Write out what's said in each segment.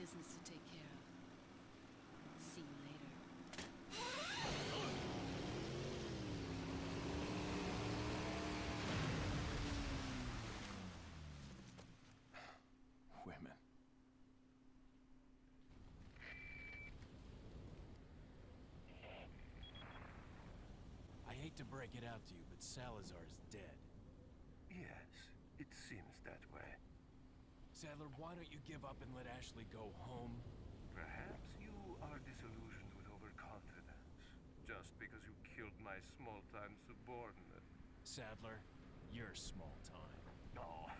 business to take care of. See you later. Women. I hate to break it out to you, but Salazar is dead. Yes, it seems that way. Sadler, why don't you give up and let Ashley go home? Perhaps you are disillusioned with overconfidence, just because you killed my small-time subordinate. Sadler, you're small time. No.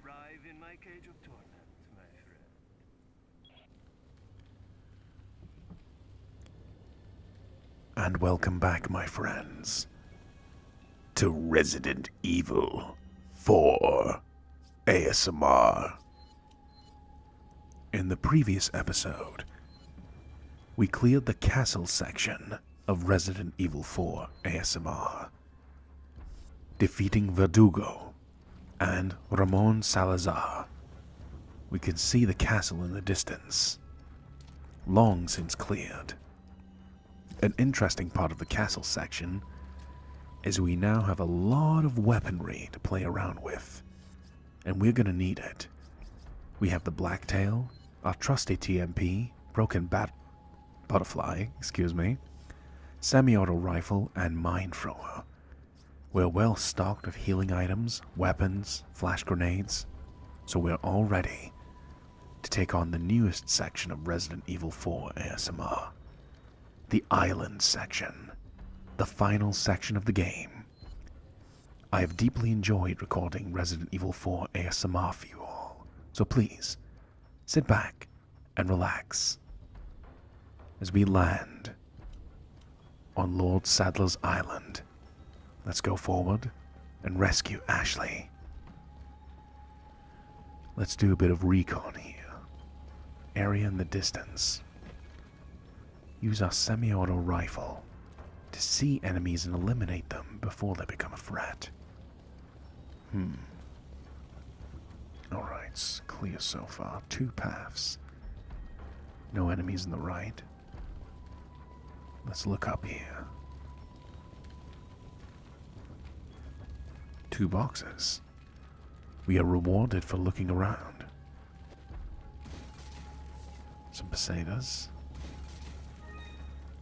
Arrive in my cage of torment, my friend. And welcome back, my friends, to Resident Evil 4 ASMR. In the previous episode, we cleared the castle section of Resident Evil 4 ASMR, defeating Verdugo and Ramon Salazar. We can see the castle in the distance, long since cleared. An interesting part of the castle section is we now have a lot of weaponry to play around with, and we're gonna need it. We have the Blacktail, our trusty TMP, broken butterfly, semi-auto rifle, and mine thrower. We're well stocked of healing items, weapons, flash grenades, so we're all ready to take on the newest section of Resident Evil 4 ASMR. The island section, the final section of the game. I have deeply enjoyed recording Resident Evil 4 ASMR for you all, so please, sit back and relax as we land on Lord Sadler's Island. Let's go forward and rescue Ashley. Let's do a bit of recon here. Area in the distance. Use our semi-auto rifle to see enemies and eliminate them before they become a threat. Alright, it's clear so far. 2 paths. No enemies on the right. Let's look up here. 2 boxes. We are rewarded for looking around. Some pesetas.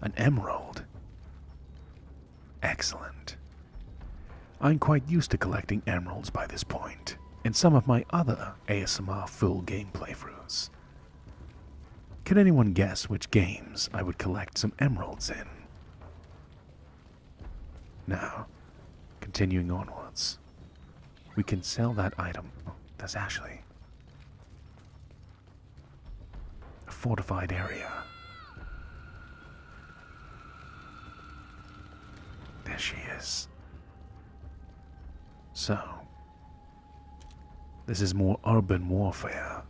An emerald. Excellent. I'm quite used to collecting emeralds by this point, in some of my other ASMR full game playthroughs. Can anyone guess which games I would collect some emeralds in? Now, continuing onwards, we can sell that item. Oh, that's Ashley. A fortified area. There she is. So, this is more urban warfare.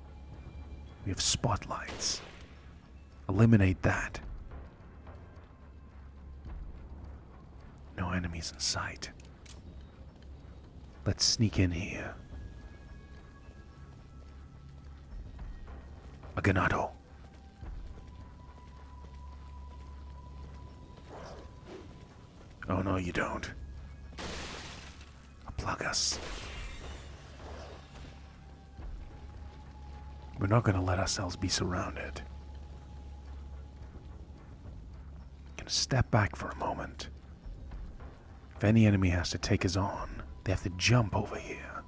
We have spotlights. Eliminate that. No enemies in sight. Let's sneak in here. A ganado. Oh no, you don't. Plug us. We're not going to let ourselves be surrounded. Gonna step back for a moment. If any enemy has to take us on, they have to jump over here.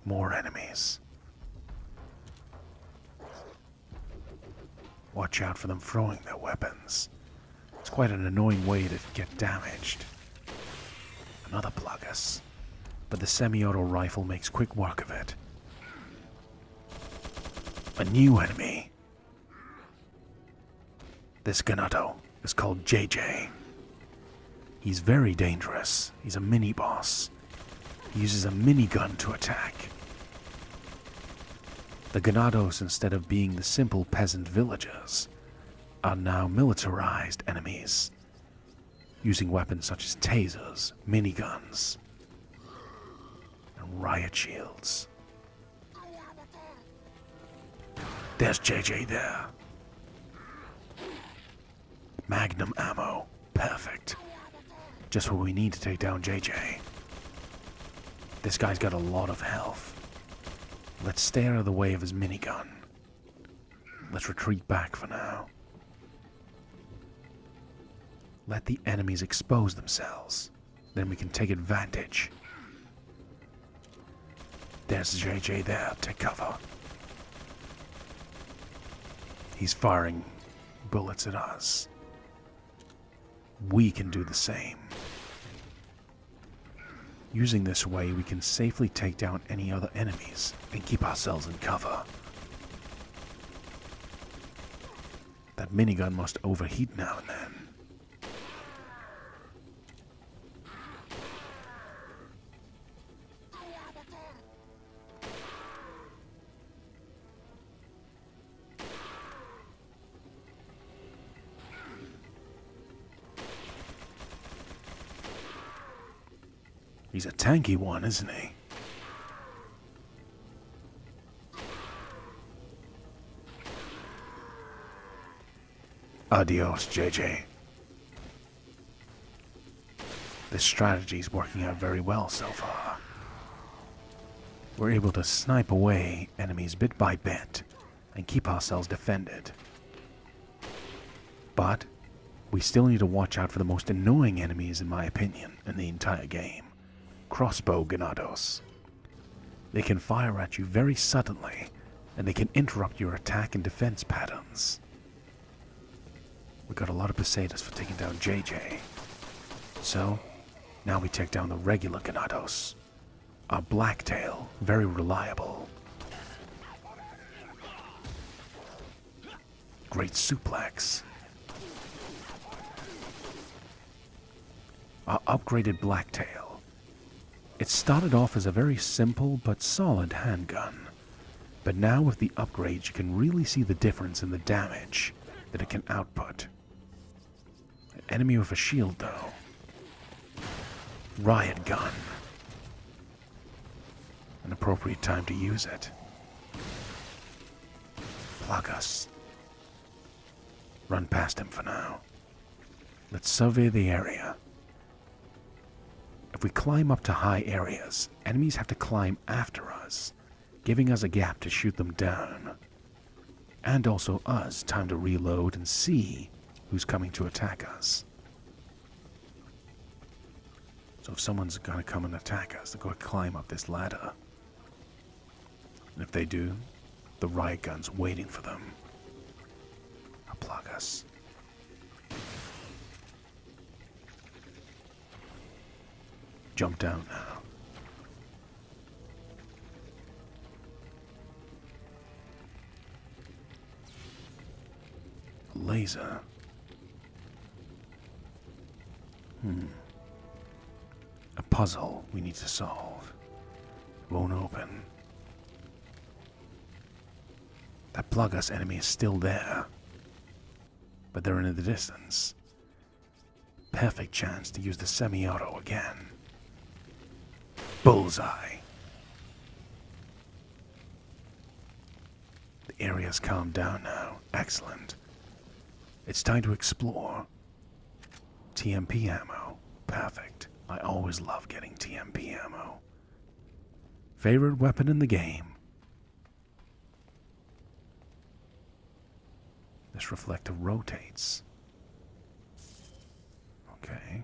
More enemies. Watch out for them throwing their weapons. It's quite an annoying way to get damaged. Another Plagas, but the semi-auto rifle makes quick work of it. A new enemy. This Ganado is called JJ. He's very dangerous. He's a mini-boss. He uses a minigun to attack. The Ganados, instead of being the simple peasant villagers, are now militarized enemies, using weapons such as tasers, miniguns. riot shields. There's JJ there. Magnum ammo. Perfect. Just what we need to take down JJ. This guy's got a lot of health. Let's stay out of the way of his minigun. Let's retreat back for now. Let the enemies expose themselves. Then we can take advantage. There's JJ there. Take cover. He's firing bullets at us. We can do the same. Using this way, we can safely take down any other enemies and keep ourselves in cover. That minigun must overheat now and then. He's a tanky one, isn't he? Adios, JJ. This strategy's working out very well so far. We're able to snipe away enemies bit by bit and keep ourselves defended. But we still need to watch out for the most annoying enemies, in my opinion, in the entire game. Crossbow ganados. They can fire at you very suddenly, and they can interrupt your attack and defense patterns. We got a lot of pesetas for taking down JJ. So, now we take down the regular ganados. Our blacktail, very reliable. Great suplex. Our upgraded blacktail. It started off as a very simple but solid handgun, but now with the upgrades you can really see the difference in the damage that it can output. An enemy with a shield though. Riot gun. An appropriate time to use it. Plug us. Run past him for now. Let's survey the area. If we climb up to high areas, enemies have to climb after us, giving us a gap to shoot them down. And also us time to reload and see who's coming to attack us. So if someone's gonna come and attack us, they're gonna climb up this ladder. And if they do, the riot gun's waiting for them. I'll plug us. Jump down now. Laser. A puzzle we need to solve. Won't open. That plug us enemy is still there, but they're in the distance. Perfect chance to use the semi-auto again. Bullseye. The area's calmed down now. Excellent. It's time to explore. TMP ammo. Perfect. I always love getting TMP ammo. Favorite weapon in the game. This reflector rotates. Okay.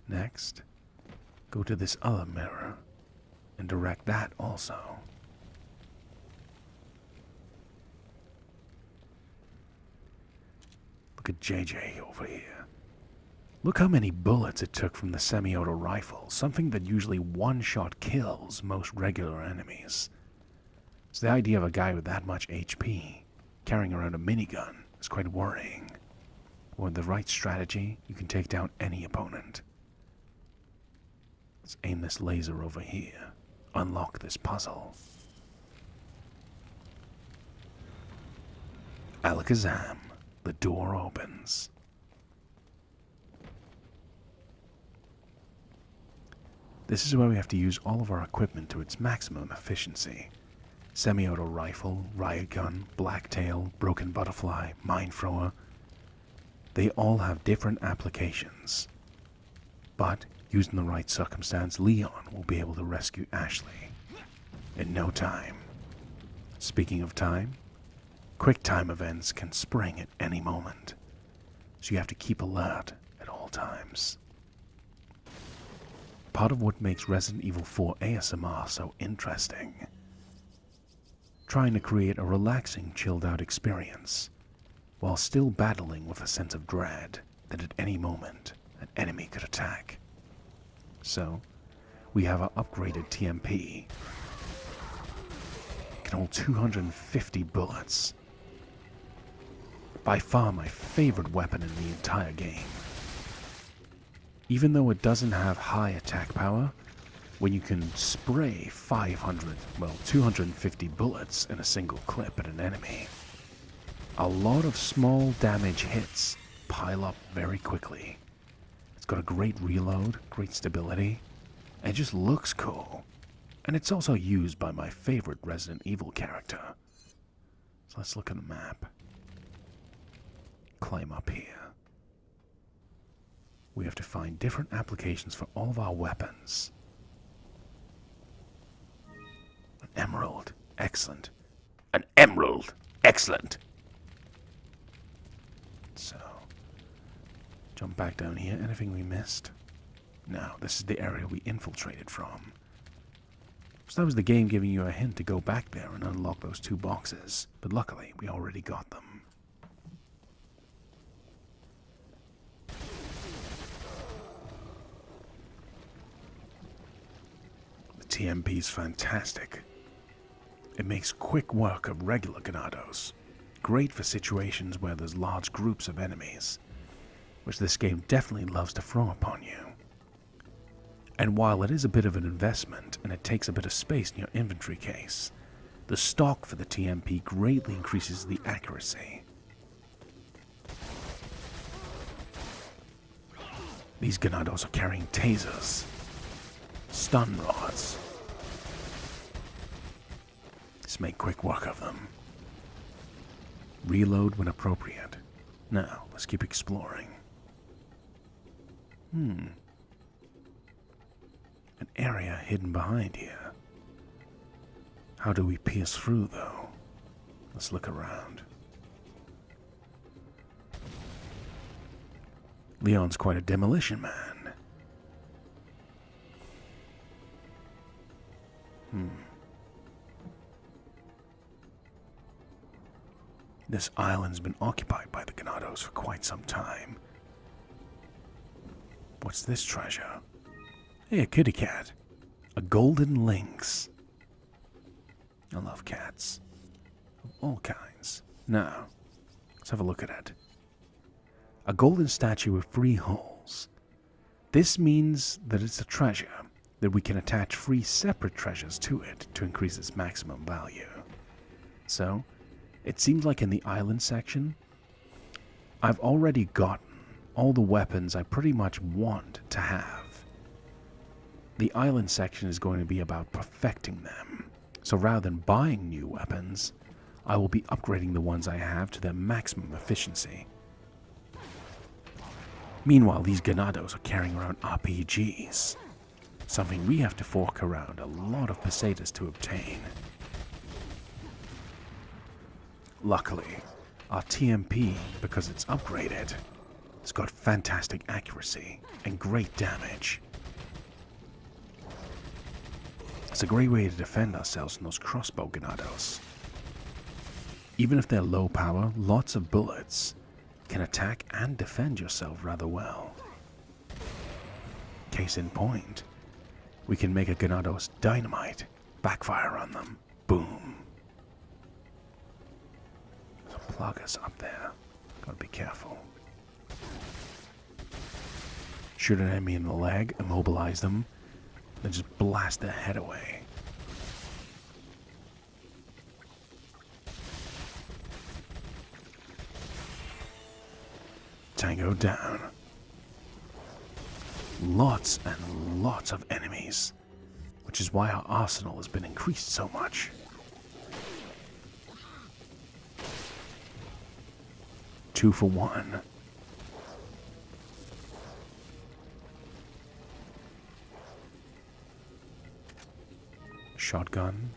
Next. Go to this other mirror and direct that also. Look at JJ over here. Look how many bullets it took from the semi-auto rifle, something that usually one-shot kills most regular enemies. So the idea of a guy with that much HP carrying around a minigun is quite worrying. With the right strategy, you can take down any opponent. Let's aim this laser over here. Unlock this puzzle. Alakazam. The door opens. This is where we have to use all of our equipment to its maximum efficiency. Semi-auto rifle, riot gun, blacktail, broken butterfly, mine thrower. They all have different applications. But, used in the right circumstance, Leon will be able to rescue Ashley in no time. Speaking of time, quick time events can spring at any moment, so you have to keep alert at all times. Part of what makes Resident Evil 4 ASMR so interesting, trying to create a relaxing, chilled-out experience, while still battling with a sense of dread that at any moment an enemy could attack. So, we have our upgraded TMP. It can hold 250 bullets. By far my favorite weapon in the entire game. Even though it doesn't have high attack power, when you can spray 250 bullets in a single clip at an enemy, a lot of small damage hits pile up very quickly. It's got a great reload, great stability, and it just looks cool. And it's also used by my favorite Resident Evil character. So let's look at the map. Climb up here. We have to find different applications for all of our weapons. An emerald. Excellent. An emerald. Excellent. So, jump back down here. Anything we missed? No, this is the area we infiltrated from. So that was the game giving you a hint to go back there and unlock those 2 boxes. But luckily, we already got them. TMP is fantastic. It makes quick work of regular Ganados. Great for situations where there's large groups of enemies, which this game definitely loves to throw upon you. And while it is a bit of an investment and it takes a bit of space in your inventory case, the stock for the TMP greatly increases the accuracy. These Ganados are carrying tasers, stun rods. Let's make quick work of them. Reload when appropriate. Now, let's keep exploring. An area hidden behind here. How do we pierce through, though? Let's look around. Leon's quite a demolition man. This island's been occupied by the Ganados for quite some time. What's this treasure? Hey, a kitty cat. A golden lynx. I love cats. Of all kinds. Now, let's have a look at it. A golden statue with 3 holes. This means that it's a treasure, that we can attach 3 separate treasures to it to increase its maximum value. So, it seems like in the island section, I've already gotten all the weapons I pretty much want to have. The island section is going to be about perfecting them. So rather than buying new weapons, I will be upgrading the ones I have to their maximum efficiency. Meanwhile, these Ganados are carrying around RPGs, something we have to fork around a lot of pesetas to obtain. Luckily, our TMP, because it's upgraded, has got fantastic accuracy and great damage. It's a great way to defend ourselves from those crossbow Ganados. Even if they're low power, lots of bullets can attack and defend yourself rather well. Case in point, we can make a Ganados dynamite backfire on them. Boom. There's a Plagas up there. Gotta be careful. Shoot an enemy in the leg, immobilize them, then just blast their head away. Tango down. lots and lots of enemies, which is why our arsenal has been increased so much. Two for one. Shotgun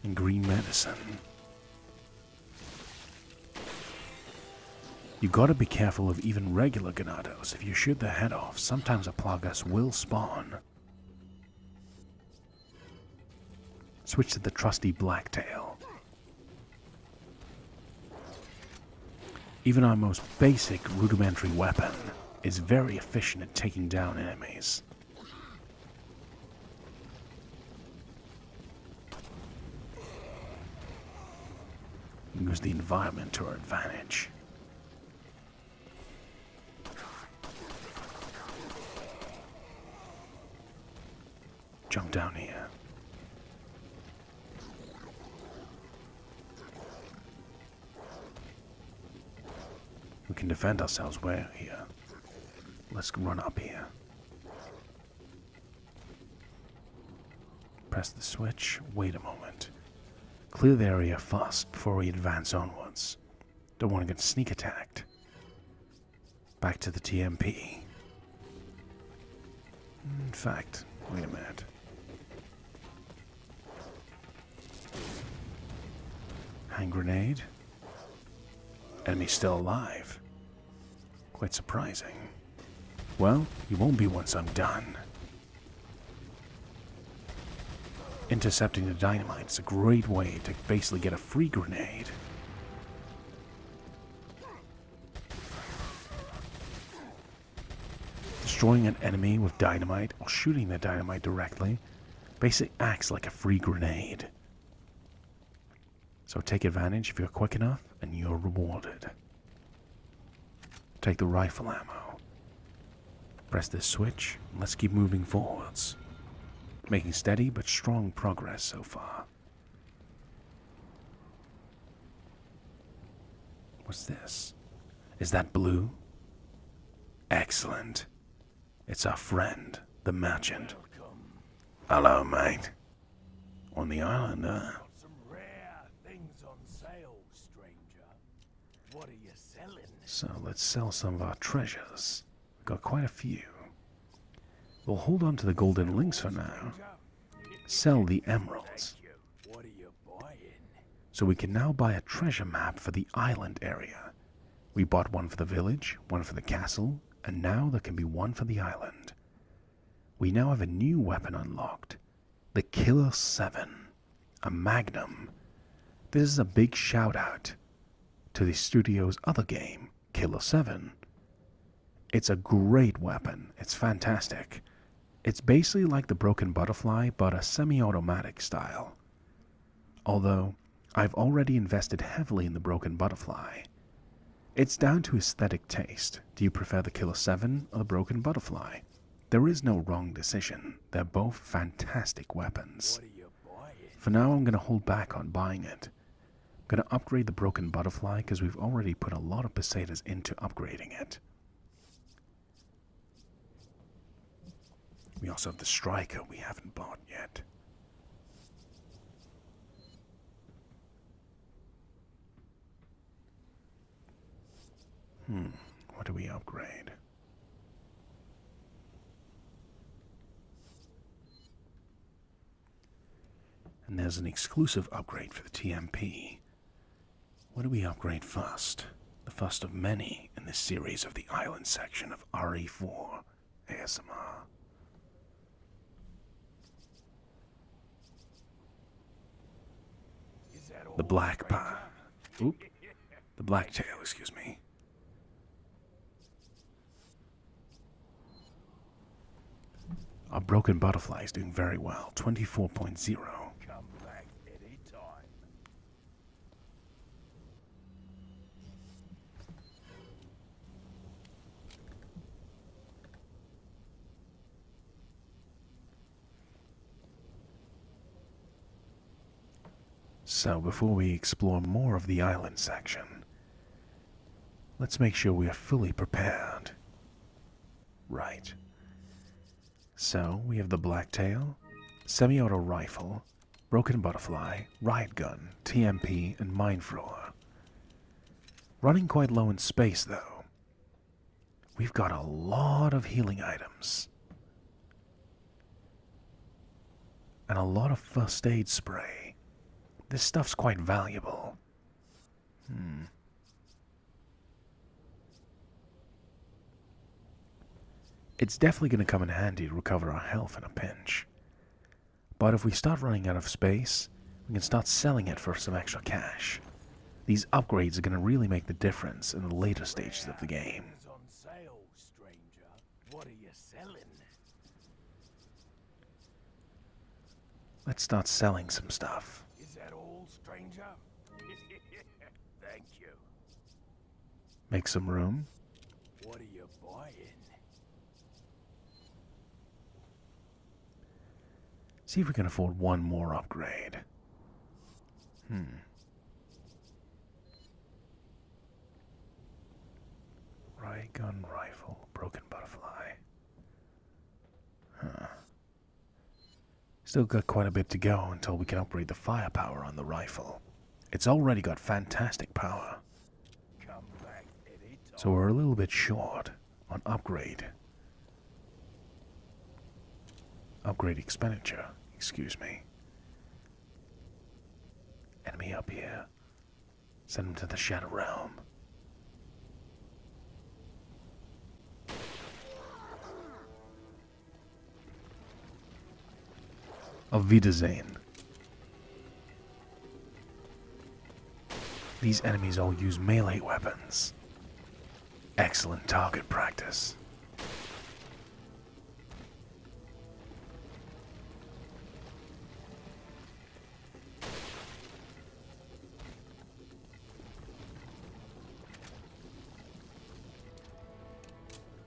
and green medicine. You gotta be careful of even regular ganados. If you shoot their head off, sometimes a plagas will spawn. Switch to the trusty blacktail. Even our most basic rudimentary weapon is very efficient at taking down enemies. Use the environment to our advantage. Jump down here. We can defend ourselves well here. Let's run up here. Press the switch. Wait a moment. Clear the area first before we advance onwards. Don't want to get sneak attacked. Back to the TMP. In fact, wait a minute. Hand grenade. Enemy still alive. Quite surprising. Well, you won't be once I'm done. Intercepting the dynamite is a great way to basically get a free grenade. Destroying an enemy with dynamite or shooting the dynamite directly basically acts like a free grenade. So take advantage if you're quick enough and you're rewarded. Take the rifle ammo. Press this switch and let's keep moving forwards. Making steady but strong progress so far. What's this? Is that blue? Excellent. It's our friend, the merchant. Hello, mate. On the island, huh? Some rare things on sale, stranger. What are you selling? So let's sell some of our treasures. We've got quite a few. We'll hold on to the golden links for now. Sell the emeralds. What are you buying? So we can now buy a treasure map for the island area. We bought one for the village, one for the castle, and now there can be one for the island. We now have a new weapon unlocked. The Killer 7. A magnum. This is a big shout out to the studio's other game, Killer 7. It's a great weapon. It's fantastic. It's basically like the Broken Butterfly, but a semi-automatic style. Although, I've already invested heavily in the Broken Butterfly. It's down to aesthetic taste. Do you prefer the Killer 7 or the Broken Butterfly? There is no wrong decision. They're both fantastic weapons. What are you buying? For now, I'm going to hold back on buying it. I'm going to upgrade the Broken Butterfly because we've already put a lot of pesetas into upgrading it. We also have the Striker we haven't bought yet. What do we upgrade? And there's an exclusive upgrade for the TMP. What do we upgrade first? The first of many in this series of the island section of RE4 ASMR. The black bar. Oop. The blacktail, excuse me. Our Broken Butterfly is doing very well. 24.0. Come back anytime. So before we explore more of the island section, let's make sure we are fully prepared. Right. So, we have the Blacktail, semi-auto rifle, broken butterfly, riot gun, TMP, and mine thrower. Running quite low in space, though. We've got a lot of healing items. And a lot of first aid spray. This stuff's quite valuable. It's definitely going to come in handy to recover our health in a pinch. But if we start running out of space, we can start selling it for some extra cash. These upgrades are going to really make the difference in the later stages of the game. Things on sale, stranger. What are you selling? Let's start selling some stuff. Is that all, stranger? Thank you. Make some room. What are you buying? See if we can afford one more upgrade. Ray gun rifle, broken butterfly. Still got quite a bit to go until we can upgrade the firepower on the rifle. It's already got fantastic power. Come back anytime. So we're a little bit short on upgrade expenditure, excuse me. Enemy up here. Send him to the Shadow Realm. Auf Wiedersehen. These enemies all use melee weapons. Excellent target practice.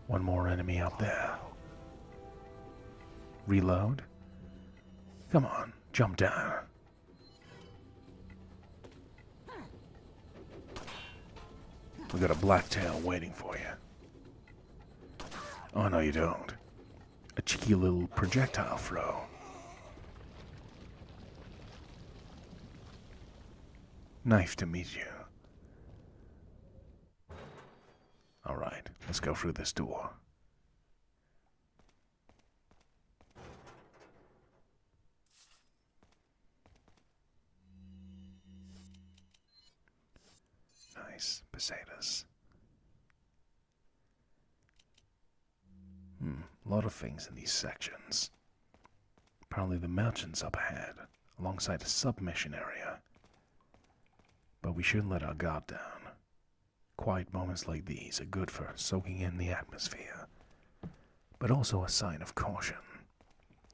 One more enemy up there. Reload. Come on, jump down. We got a blacktail waiting for you. Oh, no, you don't. A cheeky little projectile throw. Nice to meet you. Alright, let's go through this door. Nice, pesetas. A lot of things in these sections. Apparently the merchant's up ahead, alongside a submission area. But we shouldn't let our guard down. Quiet moments like these are good for soaking in the atmosphere, but also a sign of caution.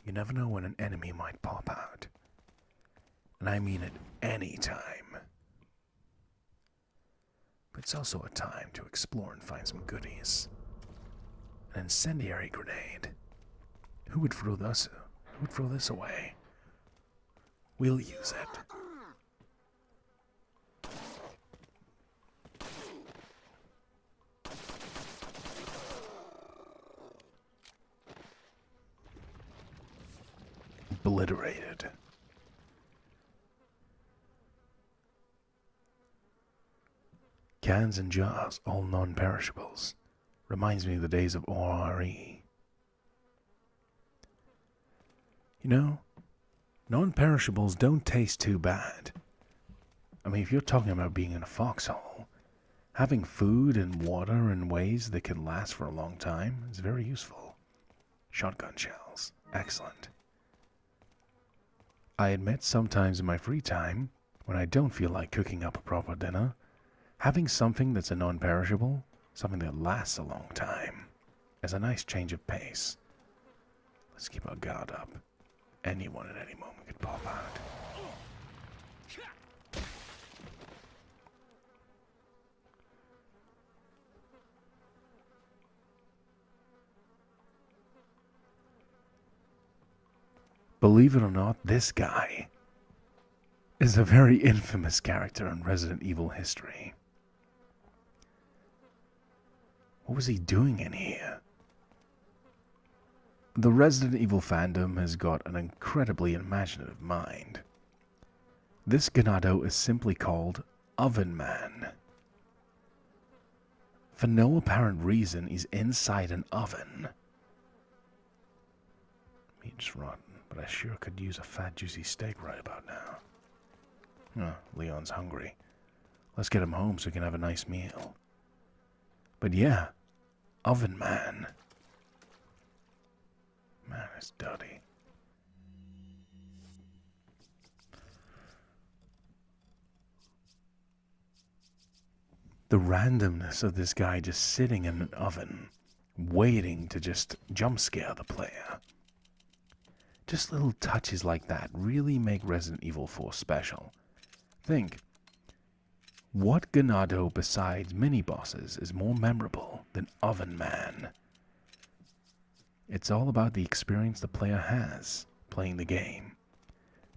You never know when an enemy might pop out. And I mean at any time. But it's also a time to explore and find some goodies. An incendiary grenade. Who would throw this? Who would throw this away? We'll use it. Obliterated. Cans and jars, all non-perishables. Reminds me of the days of ORE. You know, non-perishables don't taste too bad. I mean, if you're talking about being in a foxhole, having food and water in ways that can last for a long time is very useful. Shotgun shells, excellent. I admit sometimes in my free time, when I don't feel like cooking up a proper dinner, having something that's a non-perishable, something that lasts a long time, is a nice change of pace. Let's keep our guard up. Anyone at any moment could pop out. Believe it or not, this guy is a very infamous character in Resident Evil history. What was he doing in here? The Resident Evil fandom has got an incredibly imaginative mind. This Ganado is simply called Oven Man. For no apparent reason, he's inside an oven. Meat's rotten, but I sure could use a fat, juicy steak right about now. Leon's hungry. Let's get him home so he can have a nice meal. But yeah, Oven Man. Man, it's dirty. The randomness of this guy just sitting in an oven, waiting to just jump scare the player. Just little touches like that really make Resident Evil 4 special. Think, what Ganado besides mini-bosses is more memorable than Oven Man? It's all about the experience the player has playing the game.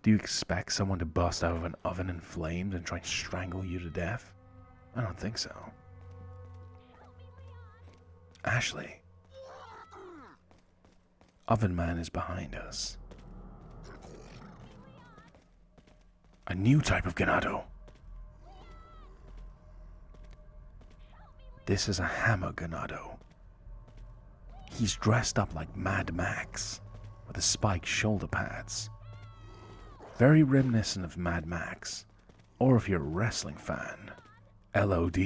Do you expect someone to bust out of an oven in flames and try and strangle you to death? I don't think so. Ashley. Oven Man is behind us. A new type of Ganado. This is a hammer Ganado. He's dressed up like Mad Max, with the spiked shoulder pads. Very reminiscent of Mad Max, or if you're a wrestling fan, LOD,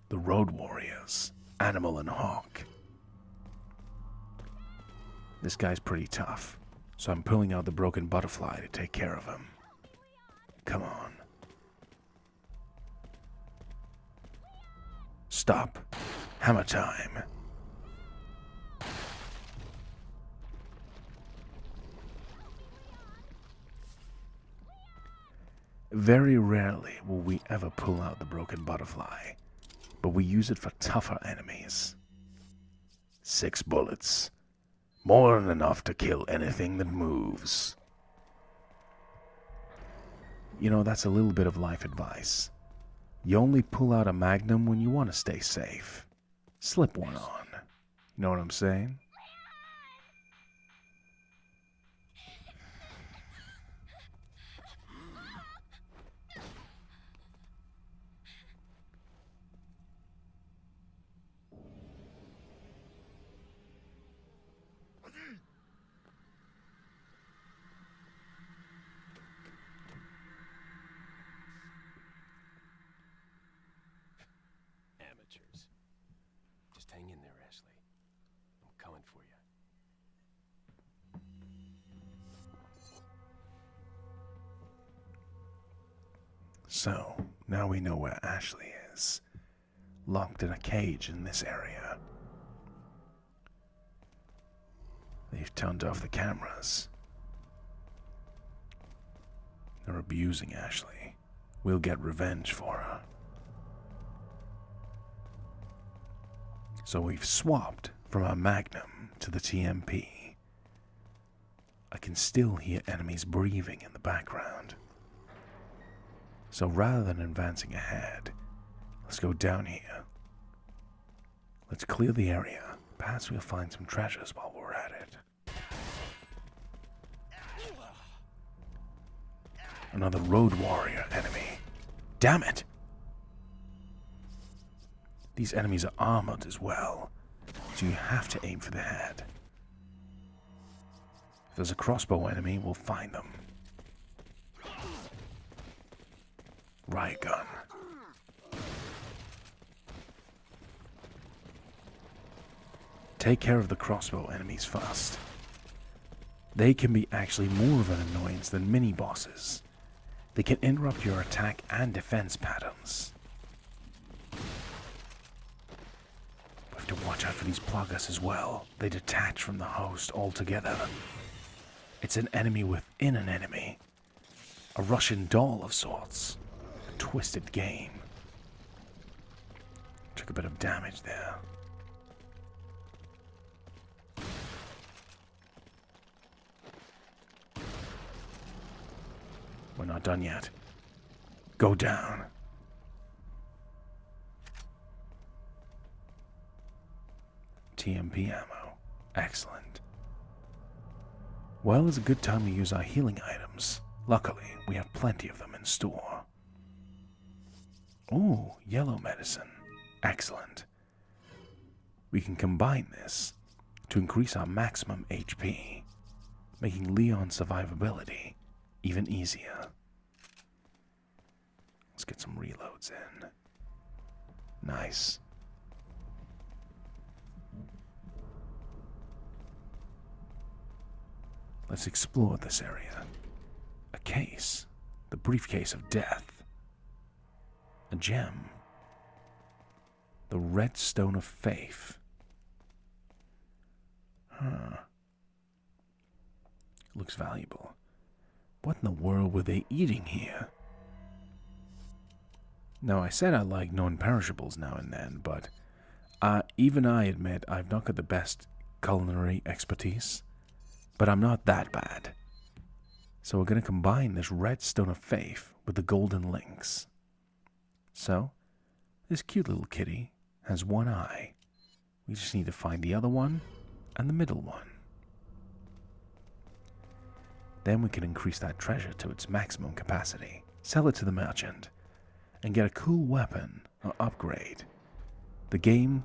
the Road Warriors, Animal and Hawk. This guy's pretty tough, so I'm pulling out the broken butterfly to take care of him. Come on. Stop. Hammer time. Very rarely will we ever pull out the broken butterfly, but we use it for tougher enemies. 6 bullets. More than enough to kill anything that moves. You know, that's a little bit of life advice. You only pull out a magnum when you want to stay safe. Slip one on. You know what I'm saying? Amateurs. Just hang in there, Ashley. I'm coming for you. So, now we know where Ashley is. Locked in a cage in this area. They've turned off the cameras. They're abusing Ashley. We'll get revenge for her. So we've swapped from our Magnum to the TMP. I can still hear enemies breathing in the background. So rather than advancing ahead, let's go down here. Let's clear the area. Perhaps we'll find some treasures while we're at it. Another Road Warrior enemy. Damn it! These enemies are armored as well, so you have to aim for the head. If there's a crossbow enemy, we'll find them. Riot gun. Take care of the crossbow enemies first. They can be actually more of an annoyance than mini-bosses. They can interrupt your attack and defense patterns. We have to watch out for these pluggers as well. They detach from the host altogether. It's an enemy within an enemy. A Russian doll of sorts. A twisted game. Took a bit of damage there. We're not done yet. Go down. TMP ammo. Excellent. Well, it's a good time to use our healing items. Luckily, we have plenty of them in store. Ooh, yellow medicine. Excellent. We can combine this to increase our maximum HP, making Leon's survivability even easier. Let's get some reloads in. Nice. Let's explore this area. A case. The briefcase of death. A gem. The red stone of faith. Huh. Looks valuable. What in the world were they eating here? Now, I said I like non-perishables now and then, but even I admit I've not got the best culinary expertise. But I'm not that bad. So we're going to combine this red stone of faith with the golden links. So, this cute little kitty has one eye. We just need to find the other one and the middle one. Then we can increase that treasure to its maximum capacity, sell it to the merchant, and get a cool weapon or upgrade. The game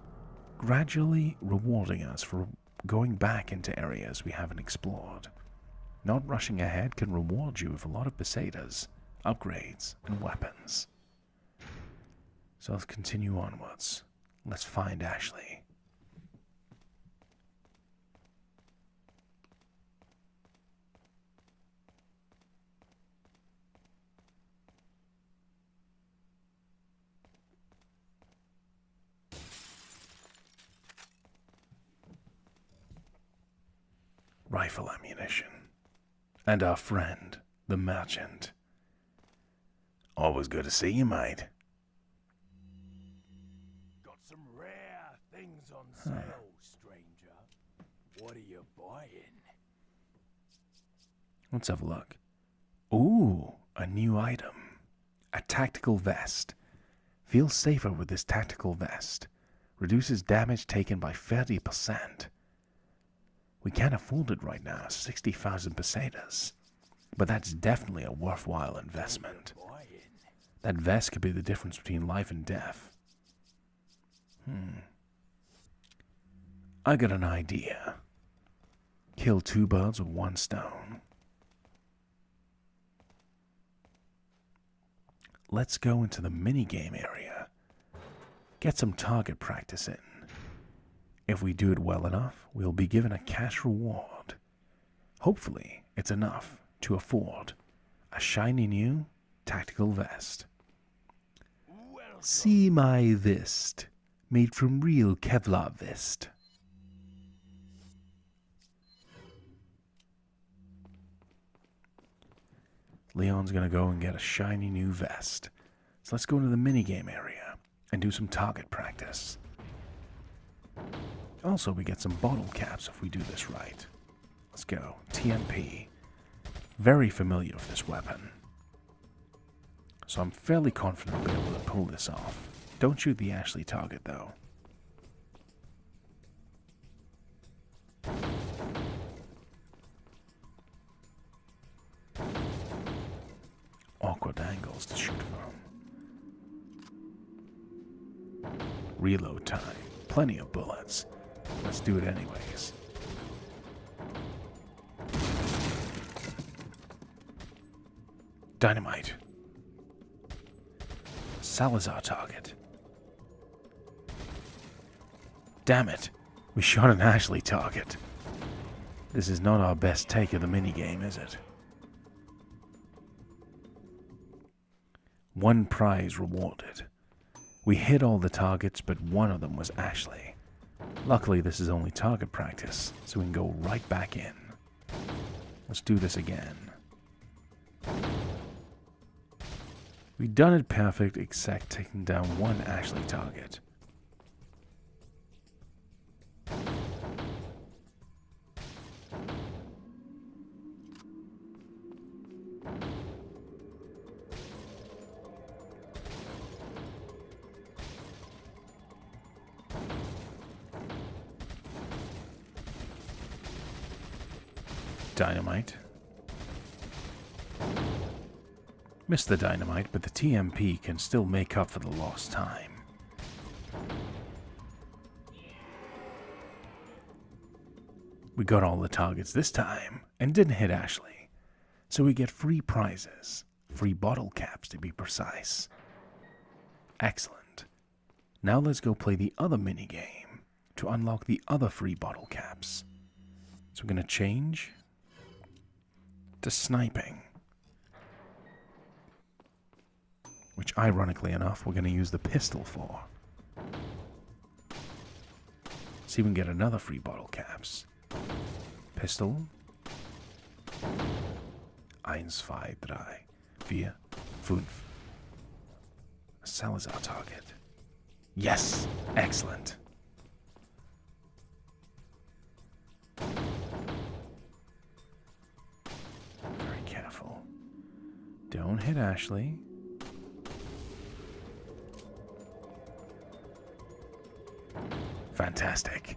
gradually rewarding us for going back into areas we haven't explored. Not rushing ahead can reward you with a lot of pesetas, upgrades, and weapons. So let's continue onwards. Let's find Ashley. Rifle ammunition. And our friend, the merchant. Always good to see you, mate. Got some rare things on sale, stranger. What are you buying? Let's have a look. Ooh, a new item. A tactical vest. Feel safer with this tactical vest. Reduces damage taken by 30%. We can't afford it right now, 60,000 pesetas. But that's definitely a worthwhile investment. That vest could be the difference between life and death. I got an idea. Kill two birds with one stone. Let's go into the minigame area. Get some target practice in. If we do it well enough, we'll be given a cash reward. Hopefully, it's enough to afford a shiny new tactical vest. See my vest, made from real Kevlar vest. Leon's gonna go and get a shiny new vest. So let's go into the minigame area and do some target practice. Also, we get some bottle caps if we do this right. Let's go. TNP. Very familiar with this weapon. So I'm fairly confident I'll be able to pull this off. Don't shoot the Ashley target, though. Awkward angles to shoot from. Reload time. Plenty of bullets. Let's do it anyways. Dynamite. Salazar target. Damn it. We shot an Ashley target. This is not our best take of the minigame, is it? One prize rewarded. We hit all the targets, but one of them was Ashley. Luckily, this is only target practice, so we can go right back in. Let's do this again. We've done it perfect, except taking down one Ashley target. Dynamite. Missed the dynamite, but the TMP can still make up for the lost time. We got all the targets this time, and didn't hit Ashley. So we get free prizes. Free bottle caps, to be precise. Excellent. Now let's go play the other minigame to unlock the other free bottle caps. So we're going to change to sniping. Which, ironically enough, we're going to use the pistol for. See if we can get another free bottle caps. Pistol. 1, 2, 3, 4, 5. Salazar target. Yes! Excellent. Very careful. Don't hit Ashley. Fantastic.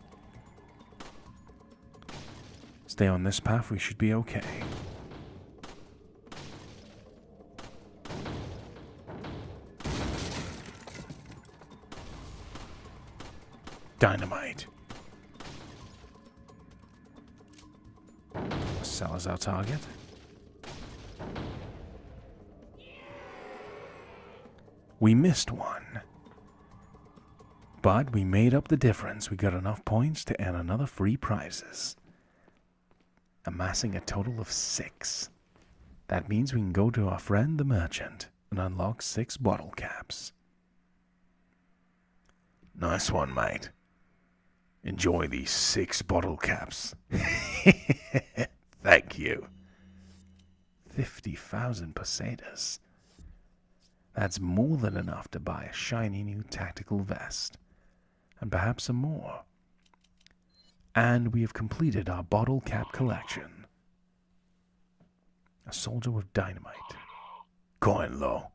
Stay on this path, we should be okay. Dynamite. Salazar target. We missed one. But we made up the difference. We got enough points to earn another free prizes. Amassing a total of 6. That means we can go to our friend the merchant and unlock 6 bottle caps. Nice one, mate. Enjoy these 6 bottle caps. Thank you. 50,000 pesetas. That's more than enough to buy a shiny new tactical vest. And perhaps some more. And we have completed our bottle cap collection. A soldier with dynamite. Coin low.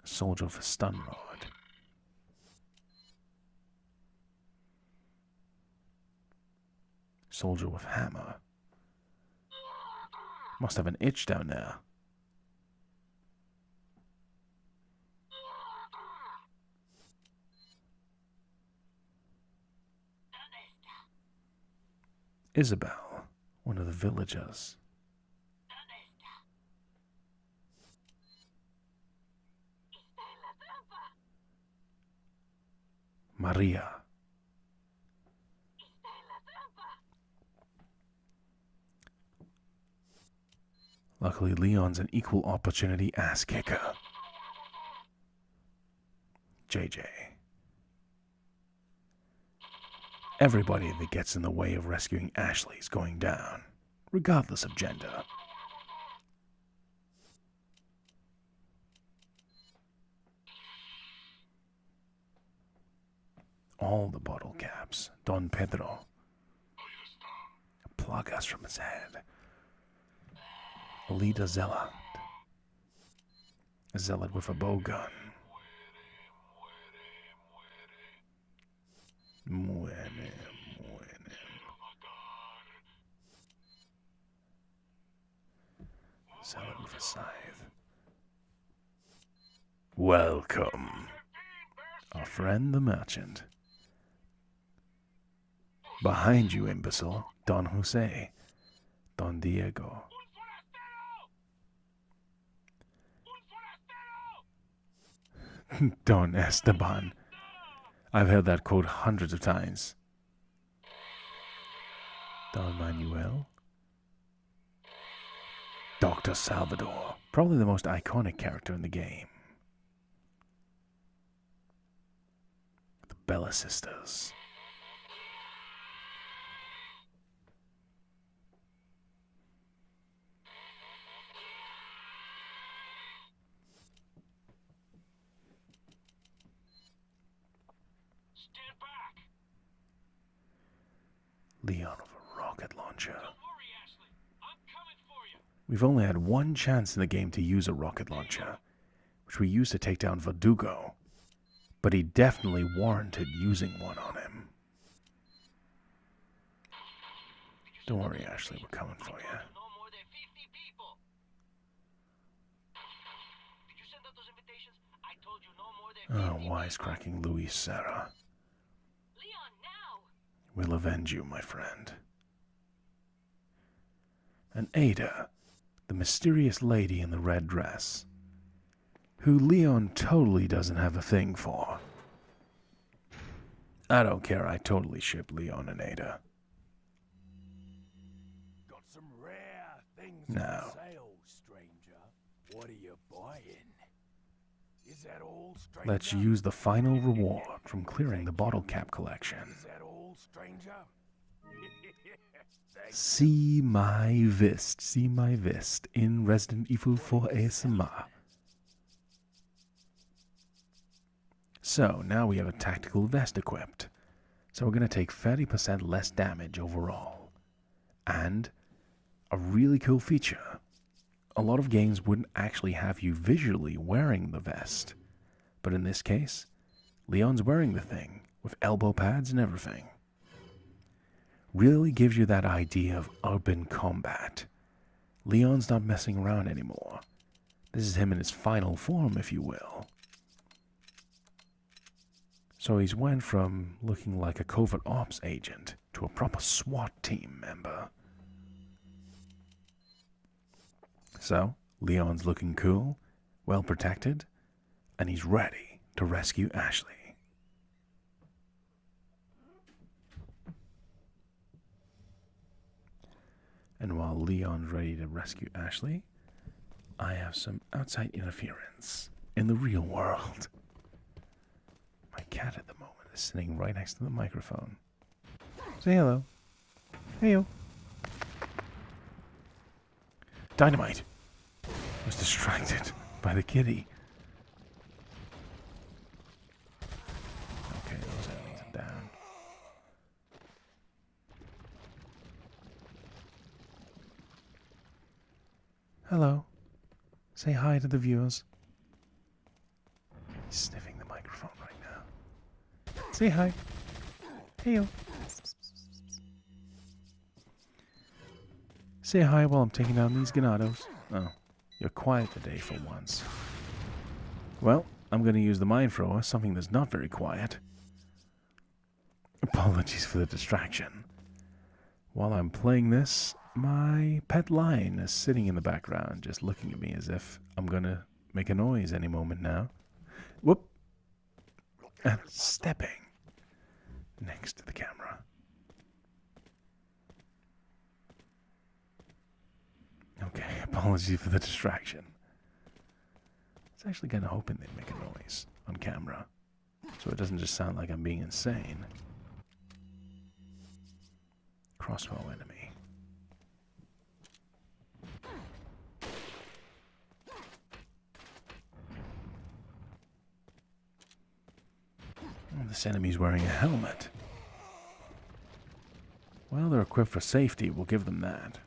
A soldier with a stun rod. Soldier with hammer. Must have an itch down there. Isabel, one of the villagers. Maria. Luckily, Leon's an equal opportunity ass kicker. JJ. Everybody that gets in the way of rescuing Ashley is going down, regardless of gender. All the bottle caps. Don Pedro. Plug us from his head. Lead a zealot. A zealot with a bow gun. Muere, muere. Zealot with a scythe. Welcome. Our friend the merchant. Behind you, imbecile. Don Jose. Don Diego. Don Esteban. I've heard that quote hundreds of times. Don Manuel. Dr. Salvador. Probably the most iconic character in the game. The Bella Sisters. Leon with a rocket launcher. Don't worry, Ashley. I'm coming for you. We've only had one chance in the game to use a rocket launcher, which we used to take down Verdugo. but he definitely warranted using one on him. Don't worry, Ashley, we're coming for you. No more than 50 people. Did you send out those invitations? I told you no more than 50 Oh, wisecracking Louis Serra. Leon, now! We'll avenge you, my friend. And Ada, the mysterious lady in the red dress, who Leon totally doesn't have a thing for. I don't care, I totally ship Leon and Ada. Got some rare things No. on sale, stranger. What are you buying? Is that all, stranger? Let's use the final reward from clearing the bottle cap collection. Is that all, stranger? See my vest in Resident Evil 4 ASMR. So, now we have a tactical vest equipped. So we're going to take 30% less damage overall. And a really cool feature. A lot of games wouldn't actually have you visually wearing the vest. But in this case, Leon's wearing the thing, with elbow pads and everything. Really gives you that idea of urban combat. Leon's not messing around anymore. This is him in his final form, if you will. So he's went from looking like a covert ops agent to a proper SWAT team member. So, Leon's looking cool, well protected, and he's ready to rescue Ashley. And while Leon's ready to rescue Ashley, I have some outside interference in the real world. My cat at the moment is sitting right next to the microphone. Say hello. Hey yo. Dynamite! I was distracted by the kitty. Okay, those enemies are down. Hello. Say hi to the viewers. He's sniffing the microphone right now. Say hi. Heyo. Say hi while I'm taking down these ganados. Oh, you're quiet today for once. Well, I'm going to use the mind thrower, something that's not very quiet. Apologies for the distraction. While I'm playing this, my pet lion is sitting in the background, just looking at me as if I'm going to make a noise any moment now. Whoop! And stepping next to the camera. Okay, apologies for the distraction. I was actually kind of hoping they'd make a noise on camera, so it doesn't just sound like I'm being insane. Crossbow enemy. Oh, this enemy's wearing a helmet. Well, they're equipped for safety, we'll give them that.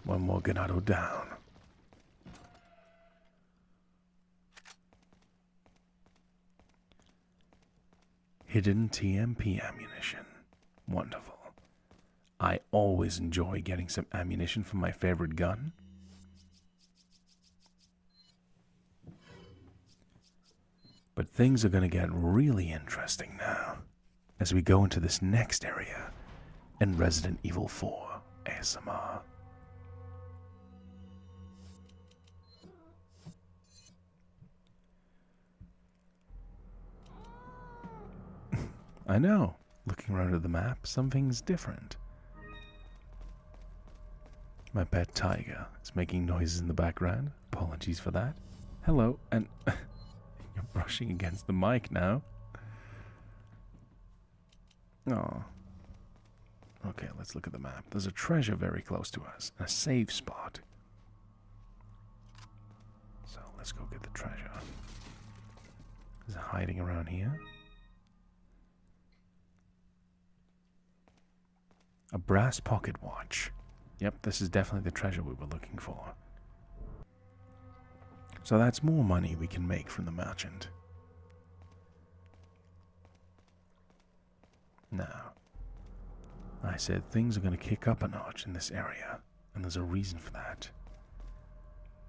One more ganado down. Hidden TMP ammunition. Wonderful. I always enjoy getting some ammunition from my favorite gun. But things are going to get really interesting now as we go into this next area in Resident Evil 4 ASMR. I know. Looking around at the map, something's different. My pet tiger is making noises in the background. Apologies for that. Hello, and you're brushing against the mic now. Oh. Okay, let's look at the map. There's a treasure very close to us, and a save spot. So let's let's go get the treasure. Is it hiding around here? A brass pocket watch. Yep, this is definitely the treasure we were looking for. So that's more money we can make from the merchant. Now, I said things are going to kick up a notch in this area, and there's a reason for that.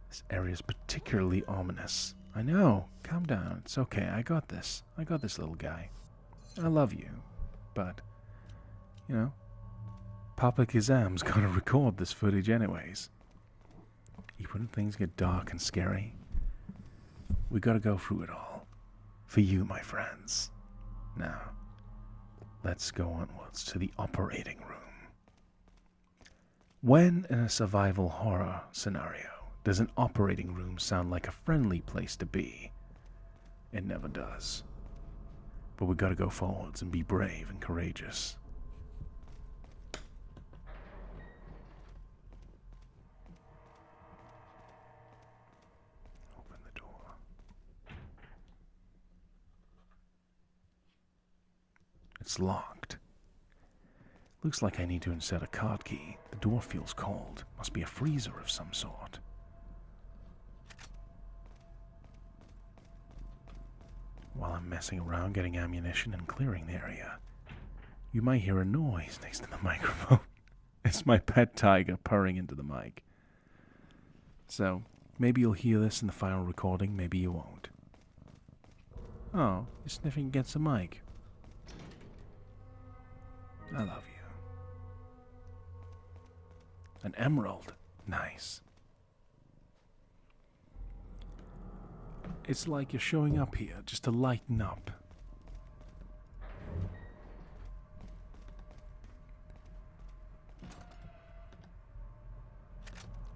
This area is particularly ominous. I know, calm down, it's okay, I got this. I got this, little guy. I love you, but, you know, Papa Kazam's gonna record this footage anyways. Even when things get dark and scary, we gotta go through it all. For you, my friends. Now, let's go onwards to the operating room. When in a survival horror scenario, does an operating room sound like a friendly place to be? It never does. But we gotta go forwards and be brave and courageous. Open the door. It's locked. Looks like I need to insert a card key. The door feels cold. Must be a freezer of some sort. While I'm messing around getting ammunition and clearing the area, you might hear a noise next to the microphone. It's my pet tiger purring into the mic. So, maybe you'll hear this in the final recording, maybe you won't. Oh, you're sniffing against the mic. I love you. An emerald. Nice. It's like you're showing up here just to lighten up.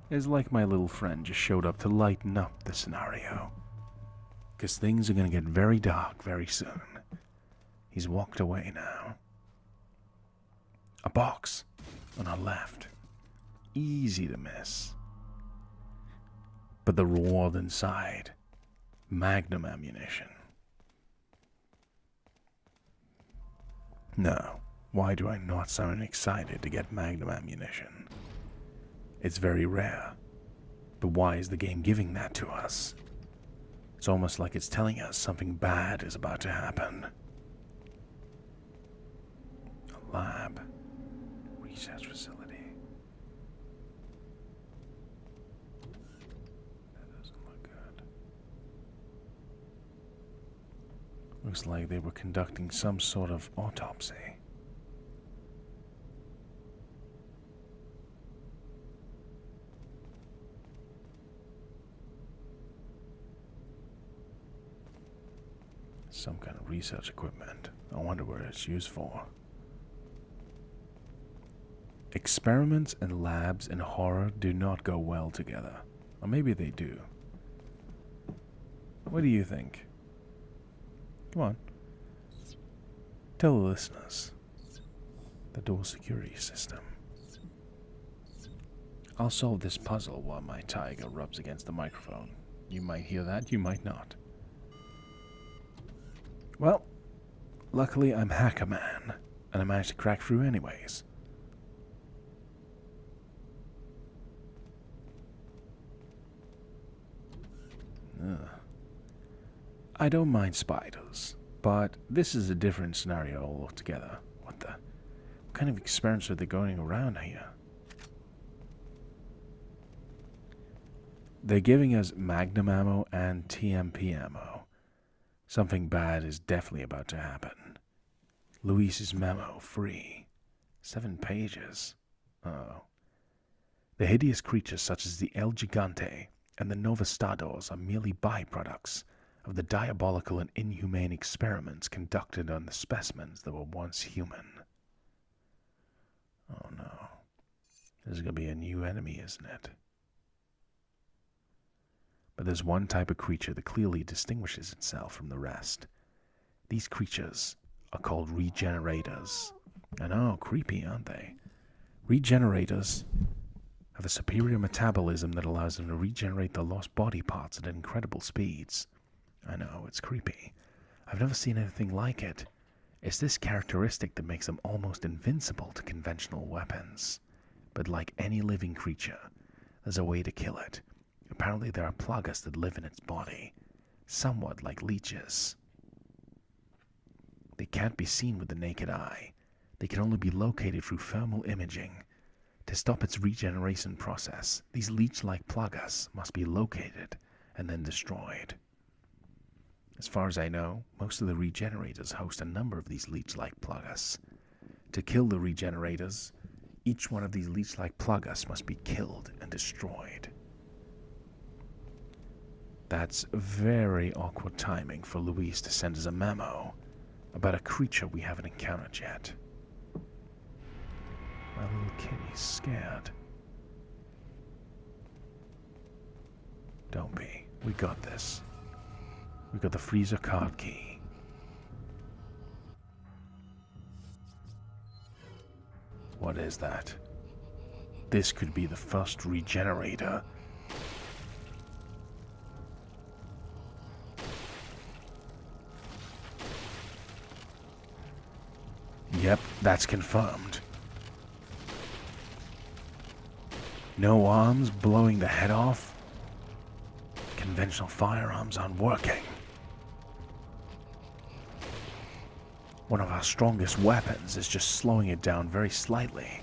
It's like my little friend just showed up to lighten up the scenario. Because things are going to get very dark very soon. He's walked away now. A box on our left. Easy to miss. But the reward inside. Magnum ammunition. No, why do I not sound excited to get Magnum ammunition? It's very rare. But why is the game giving that to us? It's almost like it's telling us something bad is about to happen. A lab. Research facility. That doesn't look good. Looks like they were conducting some sort of autopsy. Some kind of research equipment. I wonder what it's used for. Experiments and labs in horror do not go well together. Or maybe they do. What do you think? Come on. Tell the listeners. The door security system. I'll solve this puzzle while my tiger rubs against the microphone. You might hear that, you might not. Well, luckily I'm Hacker Man, and I managed to crack through anyways. Ugh. I don't mind spiders, but this is a different scenario altogether. What kind of experiments are they going around here? They're giving us Magnum ammo and TMP ammo. Something bad is definitely about to happen. Luis's memo, free. 7 pages. Oh. The hideous creatures such as the El Gigante and the Novastados are merely byproducts of the diabolical and inhumane experiments conducted on the specimens that were once human. Oh no. This is going to be a new enemy, isn't it? But there's one type of creature that clearly distinguishes itself from the rest. These creatures are called regenerators. And oh, creepy, aren't they? Regenerators have a superior metabolism that allows them to regenerate the lost body parts at incredible speeds. I know, it's creepy. I've never seen anything like it. It's this characteristic that makes them almost invincible to conventional weapons. But like any living creature, there's a way to kill it. Apparently there are plagas that live in its body, somewhat like leeches. They can't be seen with the naked eye. They can only be located through thermal imaging. To stop its regeneration process, these leech-like plagas must be located and then destroyed. As far as I know, most of the regenerators host a number of these leech-like plagas. To kill the regenerators, each one of these leech-like plagas must be killed and destroyed. That's very awkward timing for Luis to send us a memo about a creature we haven't encountered yet. My little kitty's scared. Don't be. We got this. We got the freezer card key. What is that? This could be the first regenerator. Yep, that's confirmed. No arms blowing the head off? Conventional firearms aren't working. One of our strongest weapons is just slowing it down very slightly.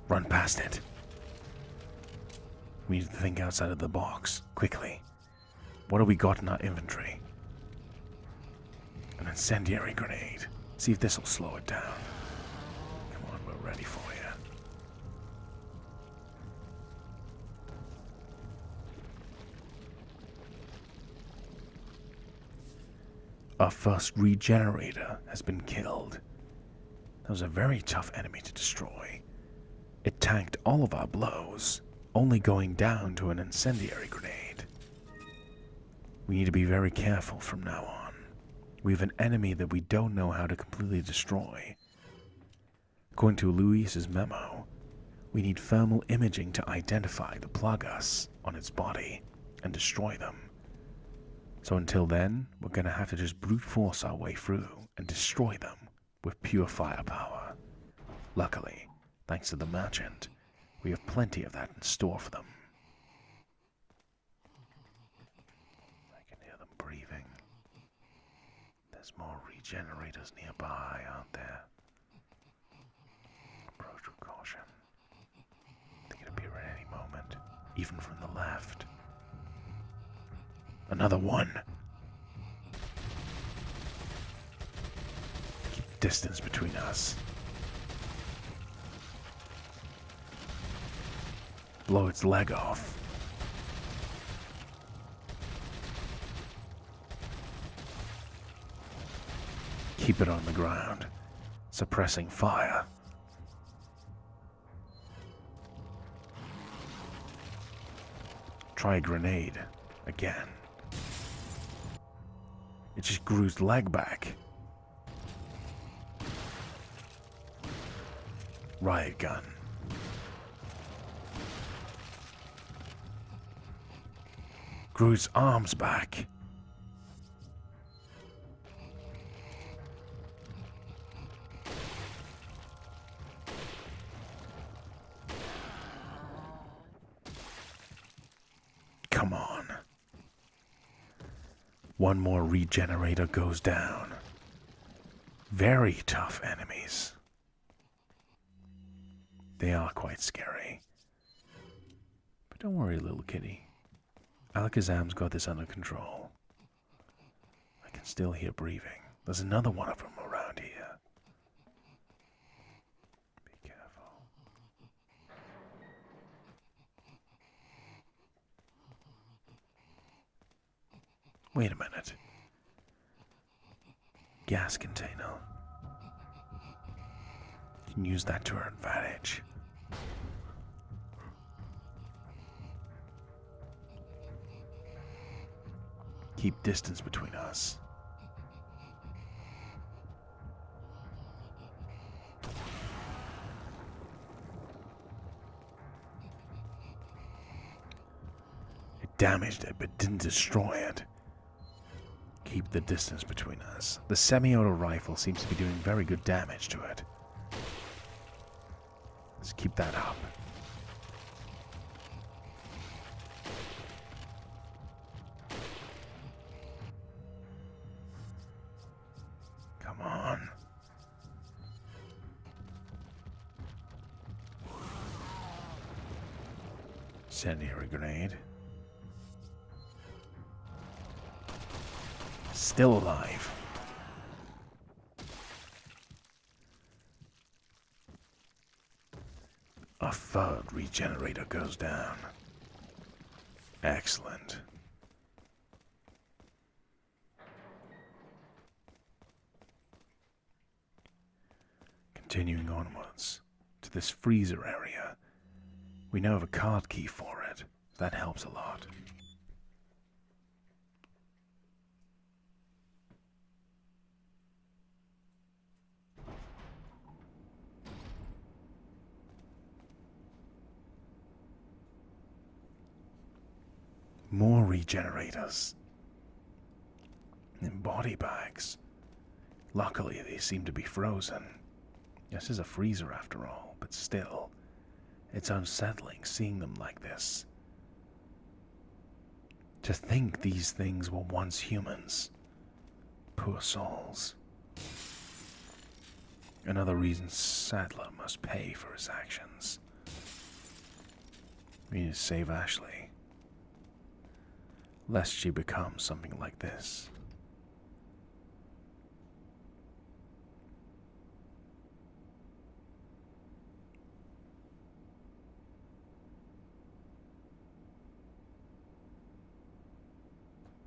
Run past it. We need to think outside of the box, quickly. What do we got in our inventory? An incendiary grenade. See if this will slow it down. Come on, we're ready for you. Our first regenerator has been killed. That was a very tough enemy to destroy. It tanked all of our blows, only going down to an incendiary grenade. We need to be very careful from now on. We have an enemy that we don't know how to completely destroy. According to Luis's memo, we need thermal imaging to identify the plagas on its body and destroy them. So until then, we're going to have to just brute force our way through and destroy them with pure firepower. Luckily, thanks to the merchant, we have plenty of that in store for them. I can hear them breathing. There's more regenerators nearby, aren't there? Approach with caution. They could appear at any moment, even from the left. Another one. Keep distance between us. Blow its leg off. Keep it on the ground, suppressing fire. Try a grenade again. It just grew its leg back. Riot gun. Grew its arms back. Come on. One more regenerator goes down. Very tough enemies. They are quite scary. But don't worry, little kitty. Alakazam's got this under control. I can still hear breathing. There's another one of them around here. Be careful. Wait a minute. Gas container. You can use that to our advantage. Keep distance between us. damaged it, but didn't destroy it. Keep the distance between us. The semi-auto rifle seems to be doing very good damage to it. Let's keep that up. Come on. Incendiary grenade. Still alive. A third regenerator goes down. Excellent. Continuing onwards to this freezer area. We now have a card key for it. That helps a lot. More regenerators. In body bags. Luckily, they seem to be frozen. This is a freezer after all, but still, it's unsettling seeing them like this. To think these things were once humans. Poor souls. Another reason Sadler must pay for his actions. We need to save Ashley, lest she becomes something like this.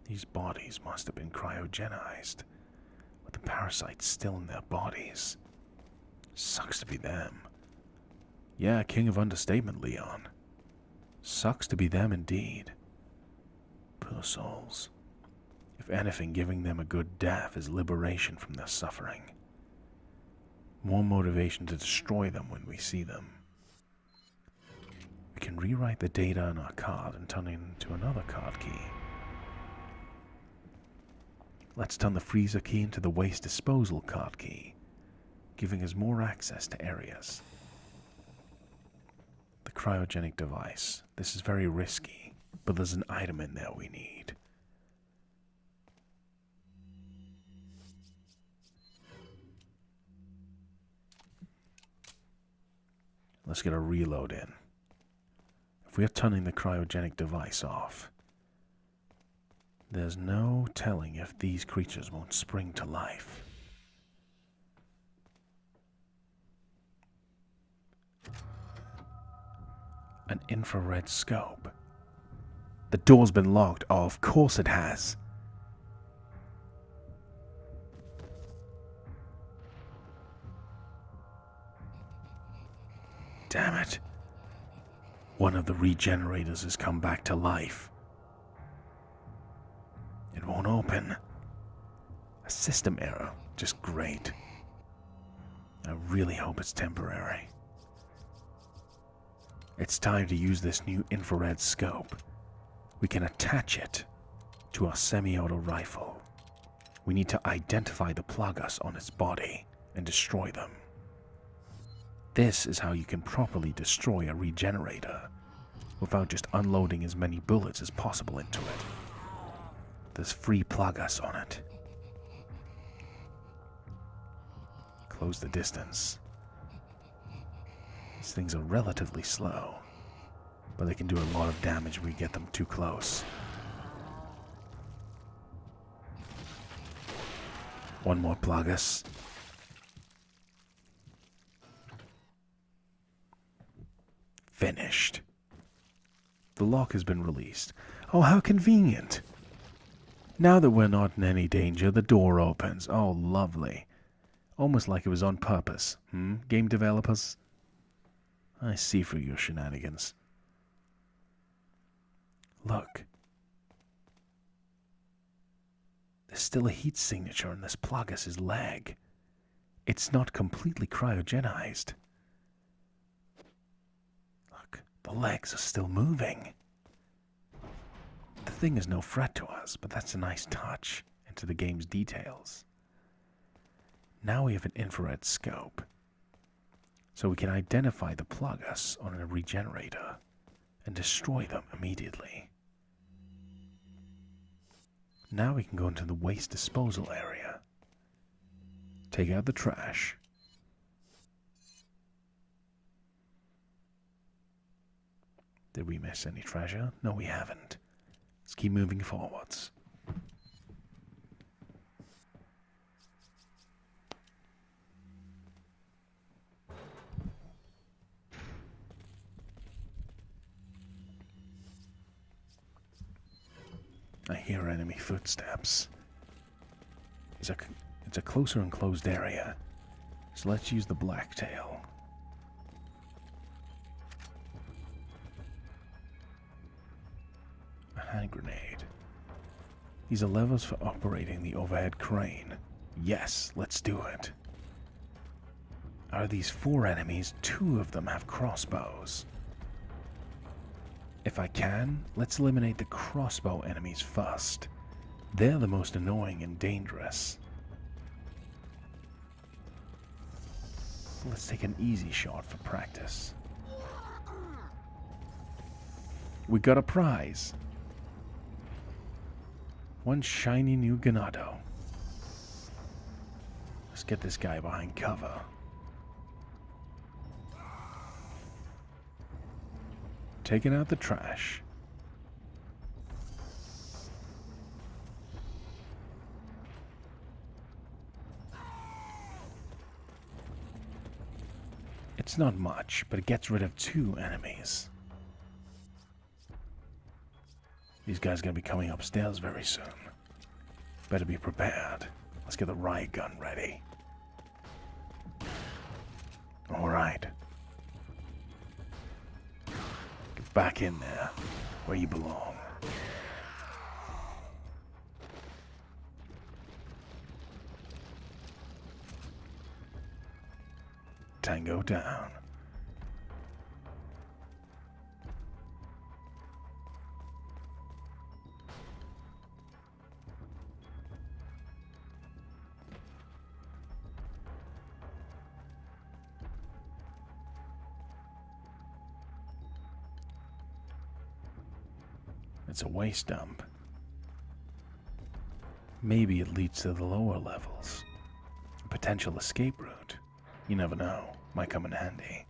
These bodies must have been cryogenized, with the parasites still in their bodies. Sucks to be them. Yeah, king of understatement, Leon. Sucks to be them indeed. Poor souls. If anything, giving them a good death is liberation from their suffering. More motivation to destroy them when we see them. We can rewrite the data on our card and turn it into another card key. Let's turn the freezer key into the waste disposal card key, giving us more access to areas. The cryogenic device. This is very risky, but there's an item in there we need. Let's get a reload in. If we are turning the cryogenic device off, there's no telling if these creatures won't spring to life. An infrared scope. The door's been locked. Oh, of course it has. Damn it. One of the regenerators has come back to life. It won't open. A system error. Just great. I really hope it's temporary. It's time to use this new infrared scope. We can attach it to our semi-auto rifle. We need to identify the plagas on its body and destroy them. This is how you can properly destroy a regenerator without just unloading as many bullets as possible into it. There's free plagas on it. Close the distance. These things are relatively slow, but they can do a lot of damage if we get them too close. One more plagas. Finished. The lock has been released. Oh, how convenient. Now that we're not in any danger, the door opens. Oh, lovely. Almost like it was on purpose. Game developers? I see through your shenanigans. Look. There's still a heat signature on this plagas' leg. It's not completely cryogenized. Look, the legs are still moving. The thing is no threat to us, but that's a nice touch into the game's details. Now we have an infrared scope, so we can identify the pluggers on a regenerator and destroy them immediately. Now we can go into the waste disposal area, take out the trash, did we miss any treasure? No, we haven't. Let's keep moving forwards. I hear enemy footsteps. It's a closer enclosed area, so let's use the blacktail. A hand grenade. These are levers for operating the overhead crane. Yes, let's do it. Out of these 4 enemies, 2 of them have crossbows. If I can, let's eliminate the crossbow enemies first. They're the most annoying and dangerous. Let's take an easy shot for practice. We got a prize. 1 shiny new Ganado. Let's get this guy behind cover. Taking out the trash. It's not much, but it gets rid of 2 enemies. These guys are going to be coming upstairs very soon. Better be prepared. Let's get the riot gun ready. Alright. Get back in there, where you belong. Tango down. It's a waste dump. Maybe it leads to the lower levels. A potential escape route. You never know. Might come in handy.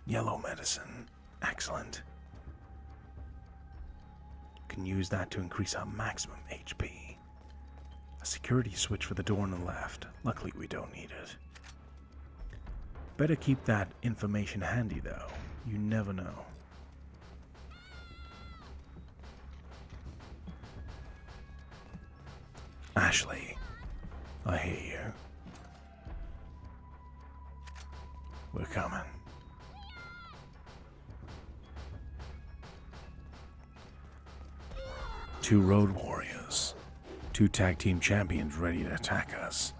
Yellow medicine. Excellent. Can use that to increase our maximum HP. A security switch for the door on the left. Luckily we don't need it. Better keep that information handy though. You never know. Ashley, I hear you. We're coming. Two road warriors. 2 tag team champions ready to attack us.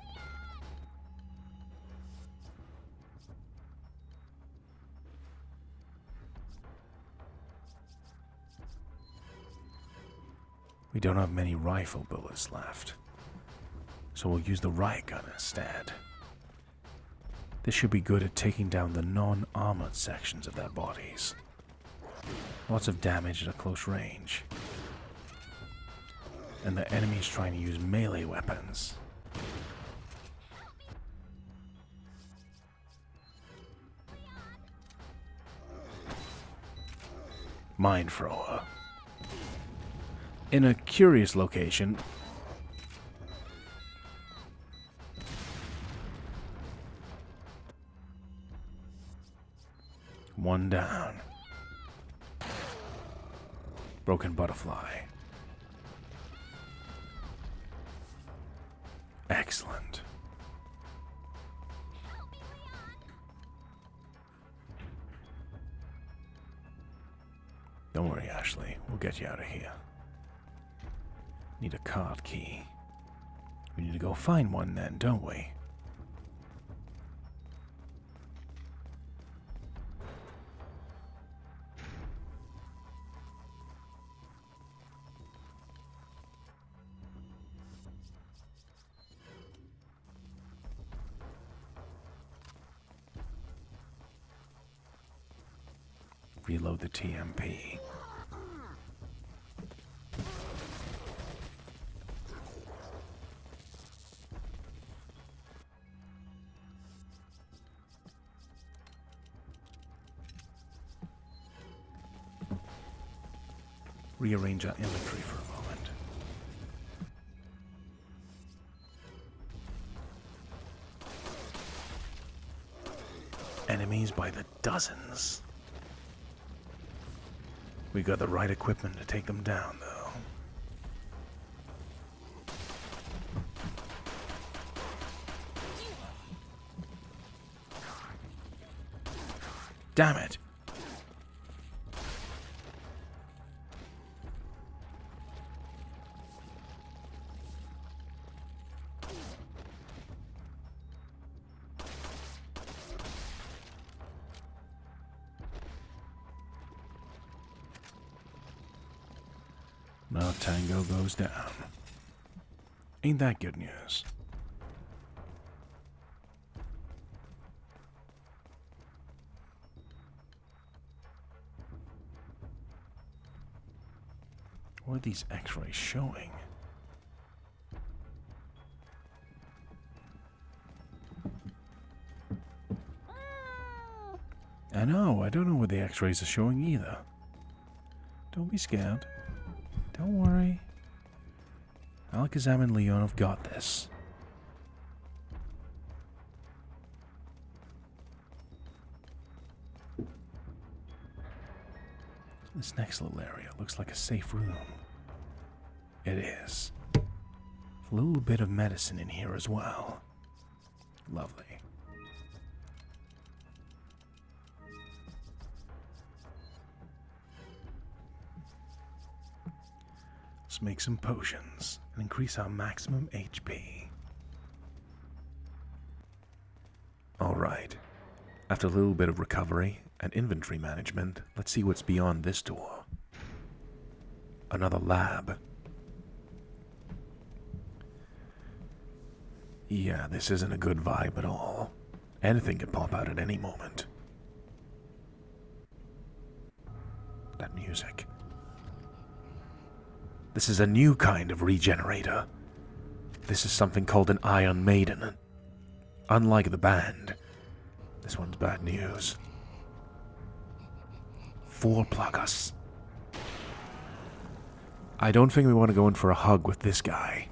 We don't have many rifle bullets left, so we'll use the riot gun instead. This should be good at taking down the non-armored sections of their bodies. Lots of damage at a close range. And the enemy's trying to use melee weapons. Mine thrower. In a curious location. One down. Broken butterfly. Excellent. Eventually, we'll get you out of here. Need a card key. We need to go find one then, don't we? Reload the TMP. Rearrange our inventory for a moment. Enemies by the dozens. We got the right equipment to take them down, though. Damn it! Now Tango goes down. Ain't that good news? What are these X-rays showing? I don't know what the X-rays are showing either. Don't be scared. Don't worry. Alakazam and Leon have got this. This next little area looks like a safe room. It is. A little bit of medicine in here as well. Lovely. Let's make some potions and increase our maximum HP. Alright. After a little bit of recovery and inventory management, let's see what's beyond this door. Another lab. Yeah, this isn't a good vibe at all. Anything could pop out at any moment. That music. This is a new kind of regenerator. This is something called an Iron Maiden. Unlike the band, this one's bad news. 4 Plagas. I don't think we want to go in for a hug with this guy.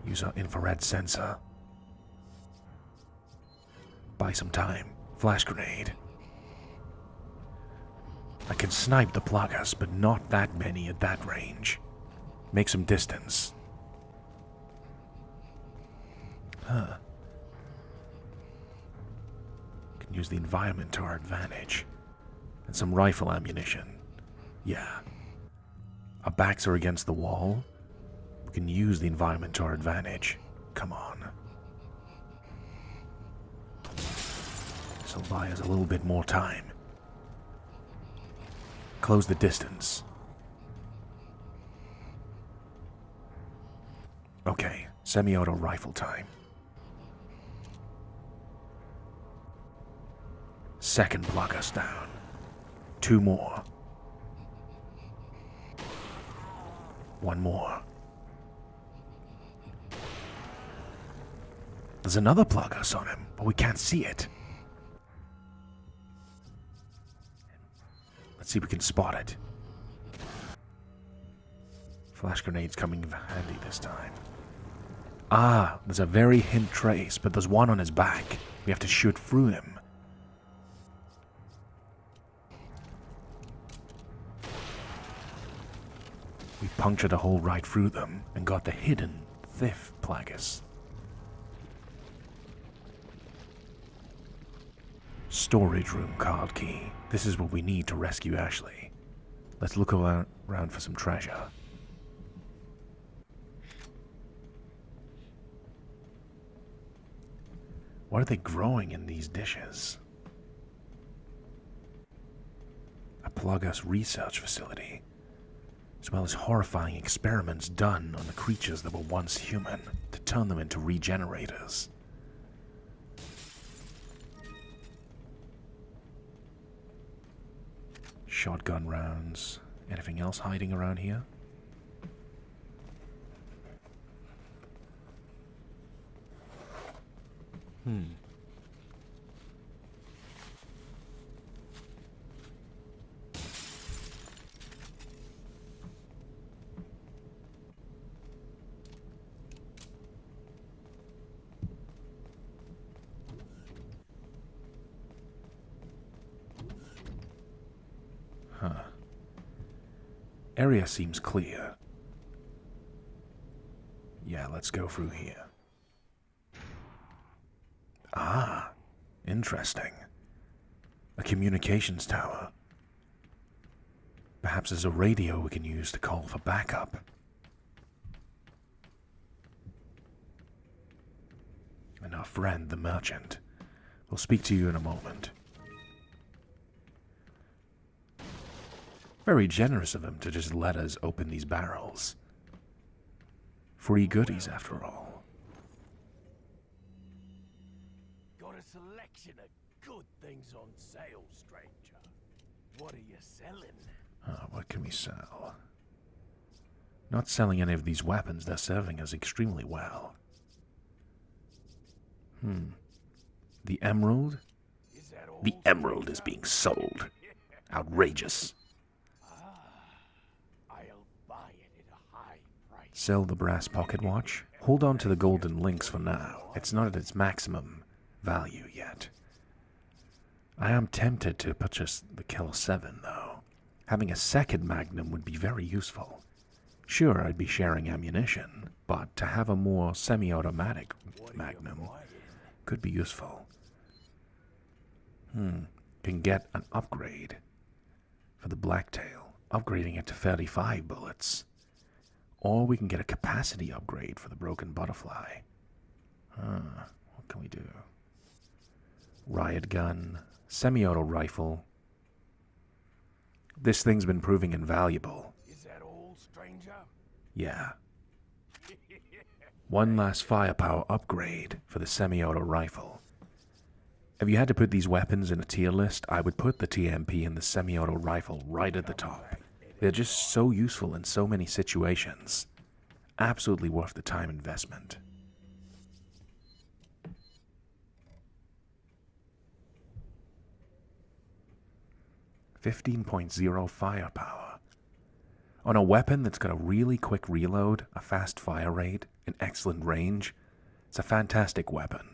Use our infrared sensor. Buy some time. Flash grenade. I can snipe the Plagas, but not that many at that range. Make some distance. Huh. Can use the environment to our advantage. And some rifle ammunition. Yeah. Our backs are against the wall. We can use the environment to our advantage. Come on. This'll buy us a little bit more time. Close the distance. Okay, semi-auto rifle time. Second Plagas down. 2 more. 1 more. There's another Plagas on him, but we can't see it. Let's see if we can spot it. Flash grenade's coming in handy this time. Ah, there's a very hint trace, but there's one on his back. We have to shoot through him. We punctured a hole right through them and got the hidden 5th Plagas. Storage room card key. This is what we need to rescue Ashley. Let's look around for some treasure. What are they growing in these dishes? A Plagas research facility, as well as horrifying experiments done on the creatures that were once human to turn them into regenerators. Shotgun rounds. Anything else hiding around here? Area seems clear. Yeah, let's go through here. Ah, interesting. A communications tower. Perhaps there's a radio we can use to call for backup. And our friend, the merchant. We'll speak to you in a moment. Very generous of him to just let us open these barrels. Free goodies, after all. Got a selection of good things on sale, stranger. What are you selling? What can we sell? Not selling any of these weapons. They're serving us extremely well. The emerald? The emerald is being sold. Outrageous. I'll buy it at a high price. Sell the brass pocket watch. Hold on to the golden links for now. It's not at its maximum value yet. I am tempted to purchase the Kell 7, though. Having a second magnum would be very useful. Sure, I'd be sharing ammunition, but to have a more semi-automatic magnum could be useful. Can get an upgrade for the Blacktail, upgrading it to 35 bullets. Or we can get a capacity upgrade for the Broken Butterfly. What can we do? Riot gun, semi-auto rifle. This thing's been proving invaluable. Is that all, stranger? Yeah. One last firepower upgrade for the semi-auto rifle. If you had to put these weapons in a tier list, I would put the TMP and the semi-auto rifle right at the top. They're just so useful in so many situations. Absolutely worth the time investment. .0 firepower. On a weapon that's got a really quick reload, a fast fire rate, an excellent range, it's a fantastic weapon.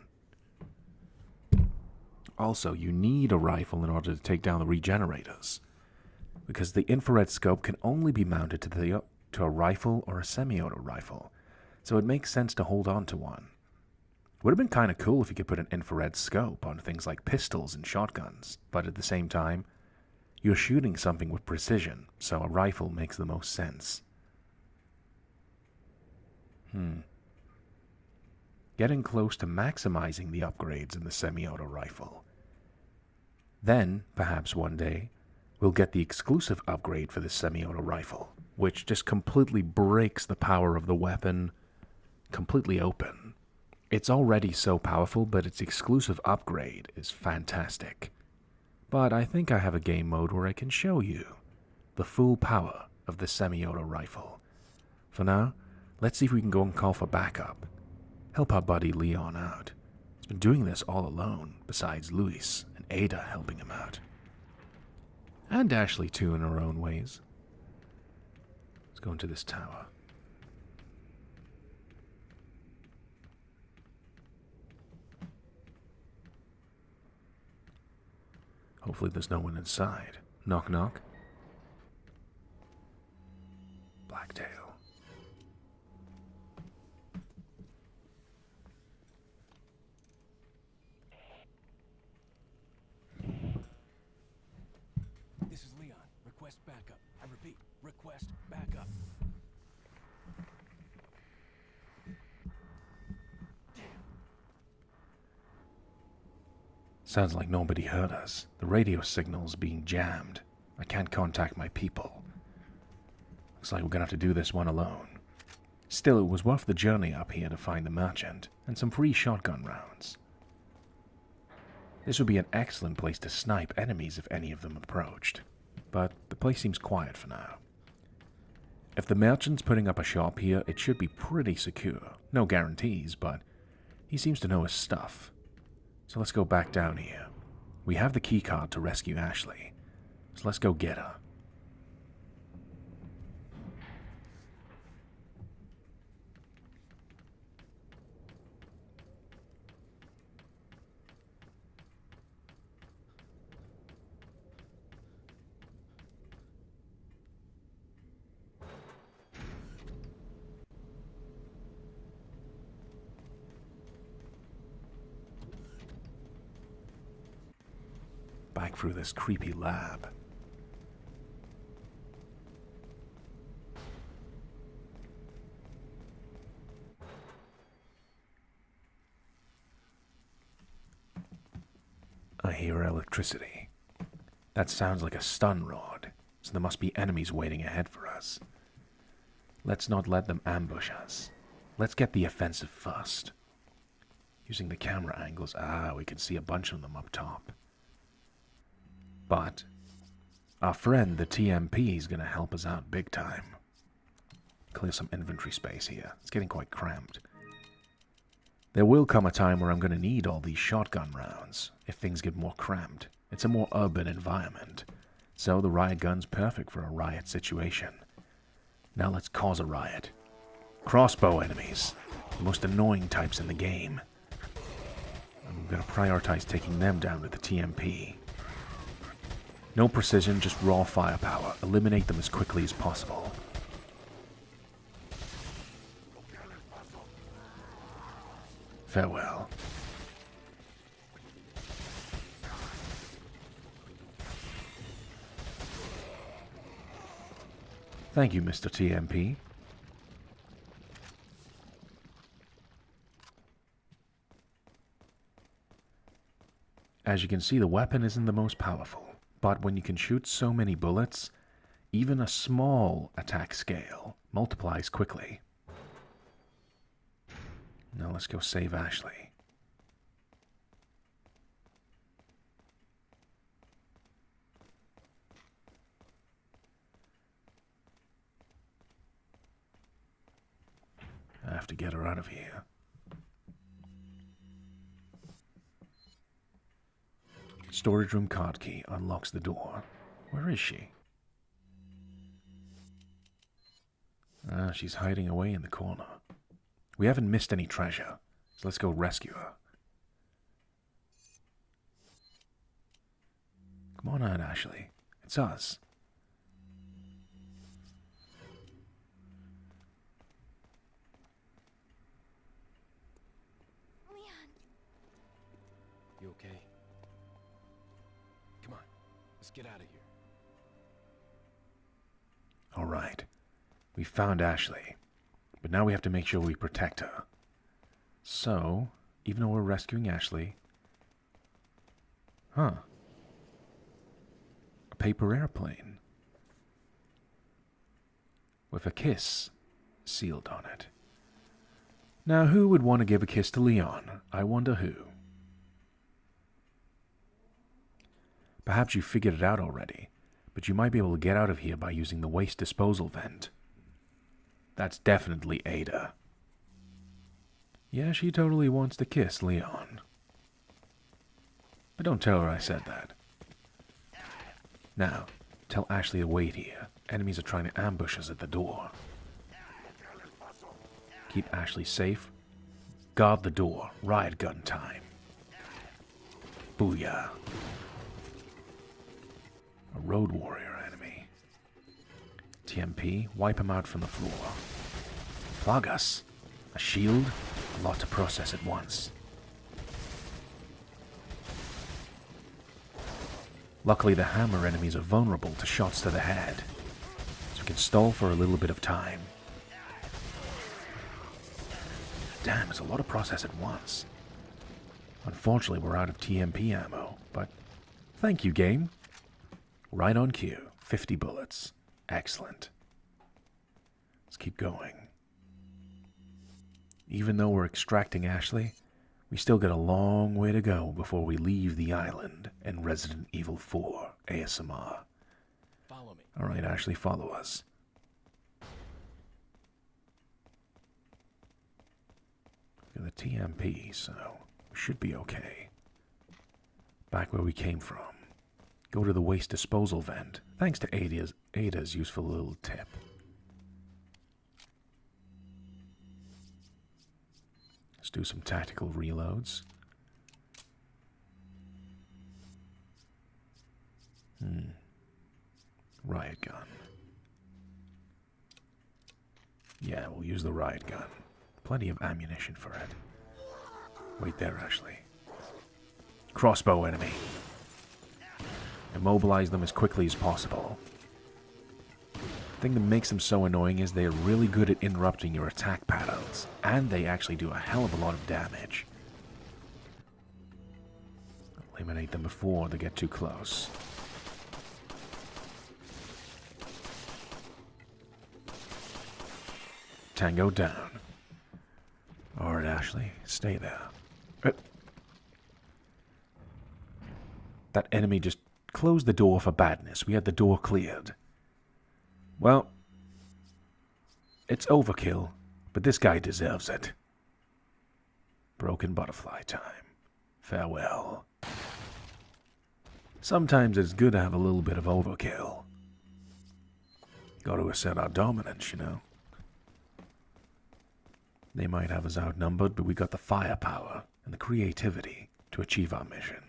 Also, you need a rifle in order to take down the regenerators, because the infrared scope can only be mounted to a rifle or a semi-auto rifle, so it makes sense to hold on to one. Would have been kind of cool if you could put an infrared scope on things like pistols and shotguns, but at the same time, you're shooting something with precision, so a rifle makes the most sense. Getting close to maximizing the upgrades in the semi-auto rifle. Then, perhaps one day, we'll get the exclusive upgrade for the semi-auto rifle, which just completely breaks the power of the weapon completely open. It's already so powerful, but its exclusive upgrade is fantastic. But I think I have a game mode where I can show you the full power of the semi-auto rifle. For now, let's see if we can go and call for backup. Help our buddy Leon out. He's been doing this all alone, besides Luis and Ada helping him out. And Ashley too in her own ways. Let's go into this tower. Hopefully there's no one inside. Knock knock. Blacktail. Request backup. I repeat, request backup. Sounds like nobody heard us. The radio signal's being jammed. I can't contact my people. Looks like we're gonna have to do this one alone. Still, it was worth the journey up here to find the merchant, and some free shotgun rounds. This would be an excellent place to snipe enemies if any of them approached. But the place seems quiet for now. If the merchant's putting up a shop here, it should be pretty secure. No guarantees, but he seems to know his stuff. So let's go back down here. We have the keycard to rescue Ashley, so let's go get her. Back through this creepy lab. I hear electricity. That sounds like a stun rod, so there must be enemies waiting ahead for us. Let's not let them ambush us. Let's get the offensive first. Using the camera angles, we can see a bunch of them up top. But our friend, the TMP, is going to help us out big time. Clear some inventory space here. It's getting quite cramped. There will come a time where I'm going to need all these shotgun rounds if things get more cramped. It's a more urban environment, so the riot gun's perfect for a riot situation. Now let's cause a riot. Crossbow enemies, the most annoying types in the game. I'm going to prioritize taking them down with the TMP. No precision, just raw firepower. Eliminate them as quickly as possible. Farewell. Thank you, Mr. TMP. As you can see, the weapon isn't the most powerful. But when you can shoot so many bullets, even a small attack scale multiplies quickly. Now let's go save Ashley. I have to get her out of here. Storage room card key unlocks the door. Where is she? She's hiding away in the corner. We haven't missed any treasure, so let's go rescue her. Come on out, Ashley. It's us. Leon. You okay? Come on, let's get out of here. All right. We found Ashley, but now we have to make sure we protect her. So, even though we're rescuing Ashley... A paper airplane. With a kiss sealed on it. Now, who would want to give a kiss to Leon? I wonder who. Perhaps you figured it out already, but you might be able to get out of here by using the waste disposal vent. That's definitely Ada. Yeah, she totally wants to kiss Leon. But don't tell her I said that. Now, tell Ashley to wait here. Enemies are trying to ambush us at the door. Keep Ashley safe. Guard the door. Riot gun time. Booyah. A road warrior enemy. TMP, wipe him out from the floor. Plug us. A shield. A lot to process at once. Luckily, the hammer enemies are vulnerable to shots to the head, so we can stall for a little bit of time. Damn, it's a lot of process at once. Unfortunately, we're out of TMP ammo, but thank you, game. Right on cue. 50 bullets. Excellent. Let's keep going. Even though we're extracting Ashley, we still got a long way to go before we leave the island in Resident Evil 4 ASMR. Follow me. Alright, Ashley, follow us. Got the TMP, so we should be okay. Back where we came from. Go to the waste disposal vent, thanks to Ada's useful little tip. Let's do some tactical reloads. Riot gun. Yeah, we'll use the riot gun. Plenty of ammunition for it. Wait there, Ashley. Crossbow enemy. Immobilize them as quickly as possible. The thing that makes them so annoying is they're really good at interrupting your attack patterns, and they actually do a hell of a lot of damage. Eliminate them before they get too close. Tango down. Alright, Ashley, stay there. That enemy just closed the door for badness. We had the door cleared. Well, it's overkill, but this guy deserves it. Broken butterfly time. Farewell. Sometimes it's good to have a little bit of overkill. Got to assert our dominance, you know. They might have us outnumbered, but we got the firepower and the creativity to achieve our mission.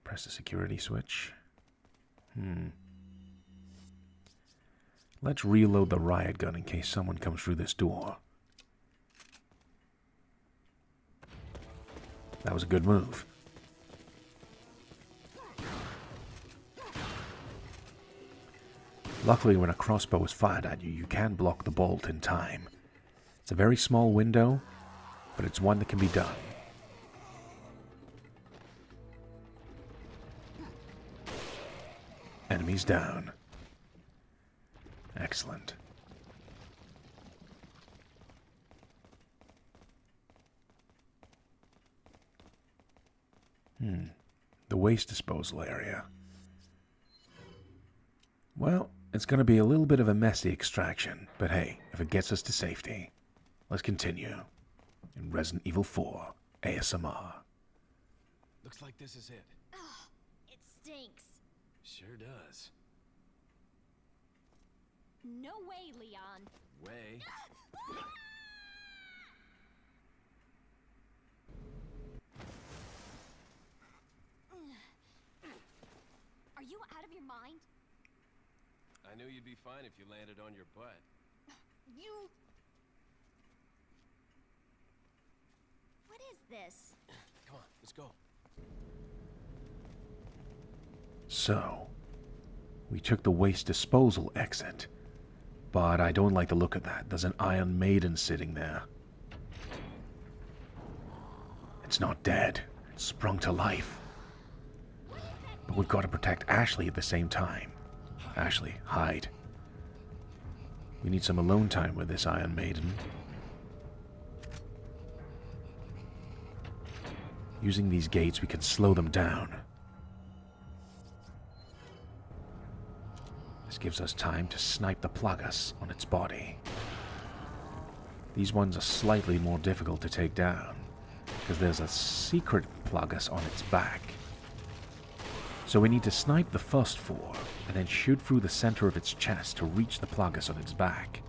Press the security switch. Let's reload the riot gun in case someone comes through this door. That was a good move. Luckily, when a crossbow is fired at you, you can block the bolt in time. It's a very small window, but it's one that can be done. Enemies down. Excellent. The waste disposal area. Well, it's going to be a little bit of a messy extraction, but hey, if it gets us to safety, let's continue in Resident Evil 4 ASMR. Looks like this is it. Ugh, it stinks. Sure does. No way, Leon. Way. Are you out of your mind? I knew you'd be fine if you landed on your butt. You... What is this? Come on, let's go. So, we took the waste disposal exit. But I don't like the look of that. There's an Iron Maiden sitting there. It's not dead. It's sprung to life. But we've got to protect Ashley at the same time. Ashley, hide. We need some alone time with this Iron Maiden. Using these gates, we can slow them down. This gives us time to snipe the Plagas on its body. These ones are slightly more difficult to take down, because there's a secret Plagas on its back. So we need to snipe the first four, and then shoot through the center of its chest to reach the Plagas on its back.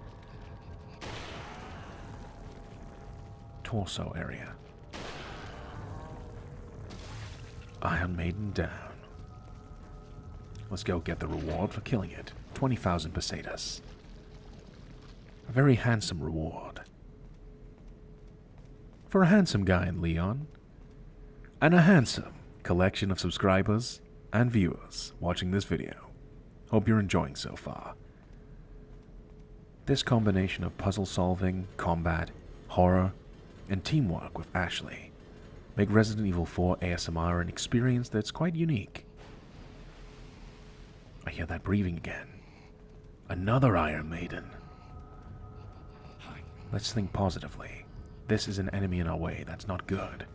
Torso area. Iron Maiden down. Let's go get the reward for killing it. 20,000 pesetas. A very handsome reward. For a handsome guy in Leon. And a handsome collection of subscribers and viewers watching this video. Hope you're enjoying so far. This combination of puzzle solving, combat, horror, and teamwork with Ashley make Resident Evil 4 ASMR an experience that's quite unique. I hear that breathing again. Another Iron Maiden. Let's think positively. This is an enemy in our way, that's not good.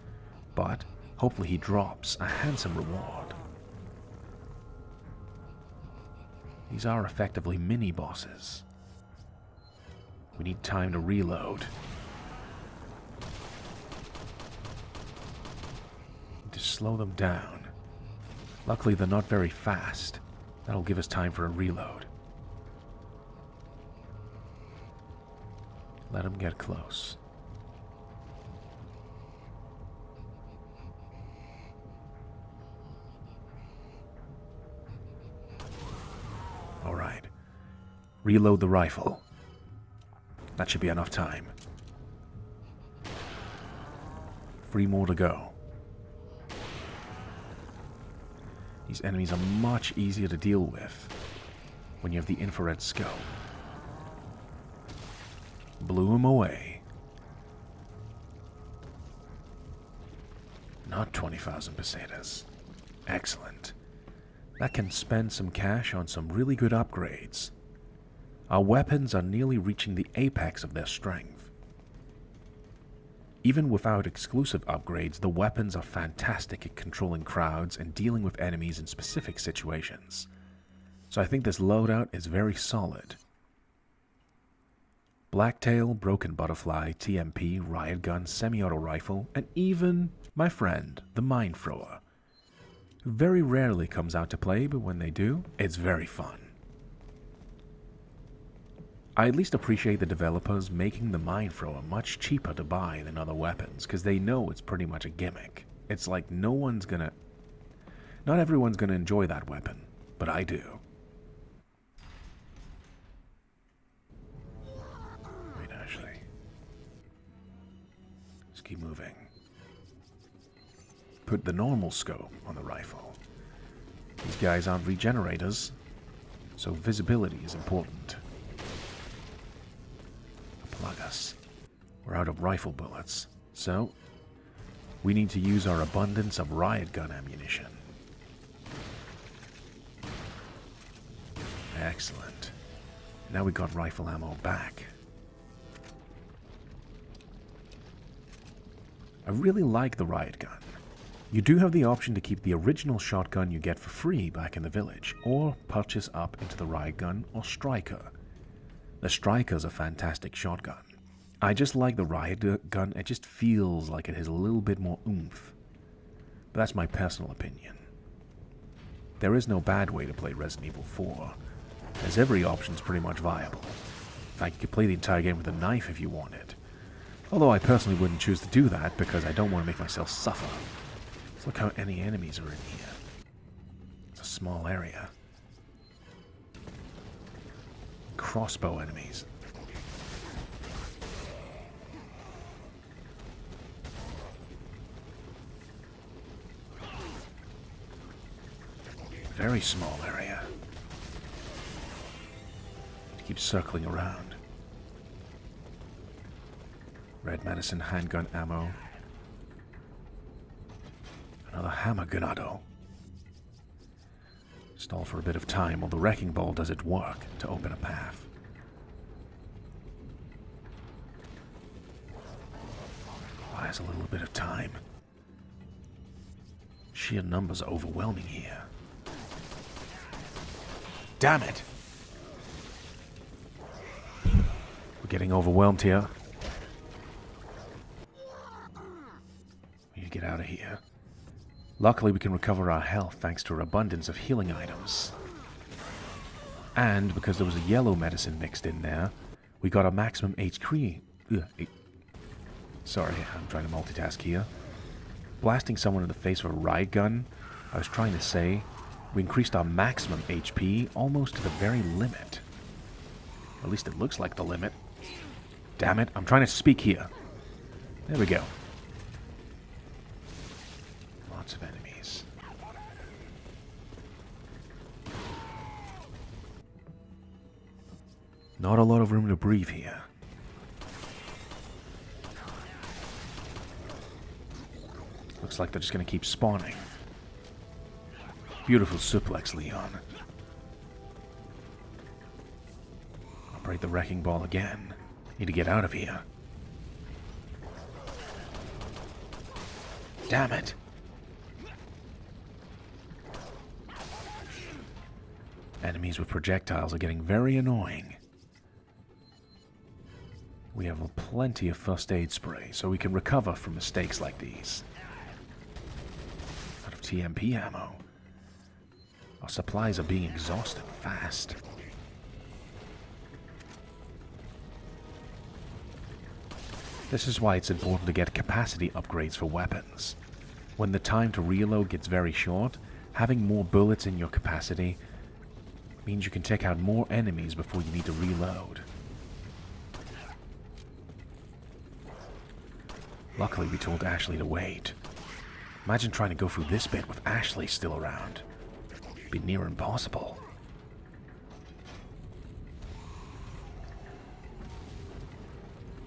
But hopefully he drops a handsome reward. These are effectively mini-bosses. We need time to reload. To slow them down. Luckily they're not very fast. That'll give us time for a reload. Let them get close. Alright. Reload the rifle. That should be enough time. 3 more to go. These enemies are much easier to deal with when you have the infrared scope. Blew him away. Not 20,000 pesetas. Excellent. That can spend some cash on some really good upgrades. Our weapons are nearly reaching the apex of their strength. Even without exclusive upgrades, the weapons are fantastic at controlling crowds and dealing with enemies in specific situations. So I think this loadout is very solid. Blacktail, Broken Butterfly, TMP, Riot Gun, Semi-Auto Rifle, and even my friend, the Mind Thrower, who very rarely comes out to play, but when they do, it's very fun. I at least appreciate the developers making the Mind Thrower much cheaper to buy than other weapons, because they know it's pretty much a gimmick. It's like not everyone's gonna enjoy that weapon, but I do. Wait, Ashley. Let's keep moving. Put the normal scope on the rifle. These guys aren't regenerators, so visibility is important. Plug us. We're out of rifle bullets, so we need to use our abundance of riot gun ammunition. Excellent. Now we got rifle ammo back. I really like the riot gun. You do have the option to keep the original shotgun you get for free back in the village, or purchase up into the riot gun or striker. The striker's a fantastic shotgun. I just like the riot gun, it just feels like it has a little bit more oomph. But that's my personal opinion. There is no bad way to play Resident Evil 4, as every option's pretty much viable. In fact, you could play the entire game with a knife if you wanted. Although I personally wouldn't choose to do that because I don't want to make myself suffer. Let's look how many enemies are in here. It's a small area. Crossbow enemies. Very small area. Keep circling around. Red medicine, handgun ammo. Another hammer ganado. Stall for a bit of time while the wrecking ball does its work to open a path. Buys a little bit of time. Sheer numbers are overwhelming here. Damn it! We're getting overwhelmed here. We need to get out of here. Luckily, we can recover our health thanks to our abundance of healing items. And because there was a yellow medicine mixed in there, we got a maximum HP. Sorry, I'm trying to multitask here. Blasting someone in the face with a riot gun, I was trying to say, we increased our maximum HP almost to the very limit. At least it looks like the limit. Damn it, I'm trying to speak here. There we go. Lots of enemies. Not a lot of room to breathe here. Looks like they're just going to keep spawning. Beautiful suplex, Leon. Operate the wrecking ball again. Need to get out of here. Damn it. Enemies with projectiles are getting very annoying. We have plenty of first aid spray, so we can recover from mistakes like these. Out of TMP ammo. Our supplies are being exhausted fast. This is why it's important to get capacity upgrades for weapons. When the time to reload gets very short, having more bullets in your capacity means you can take out more enemies before you need to reload. Luckily, we told Ashley to wait. Imagine trying to go through this bit with Ashley still around. It'd be near impossible.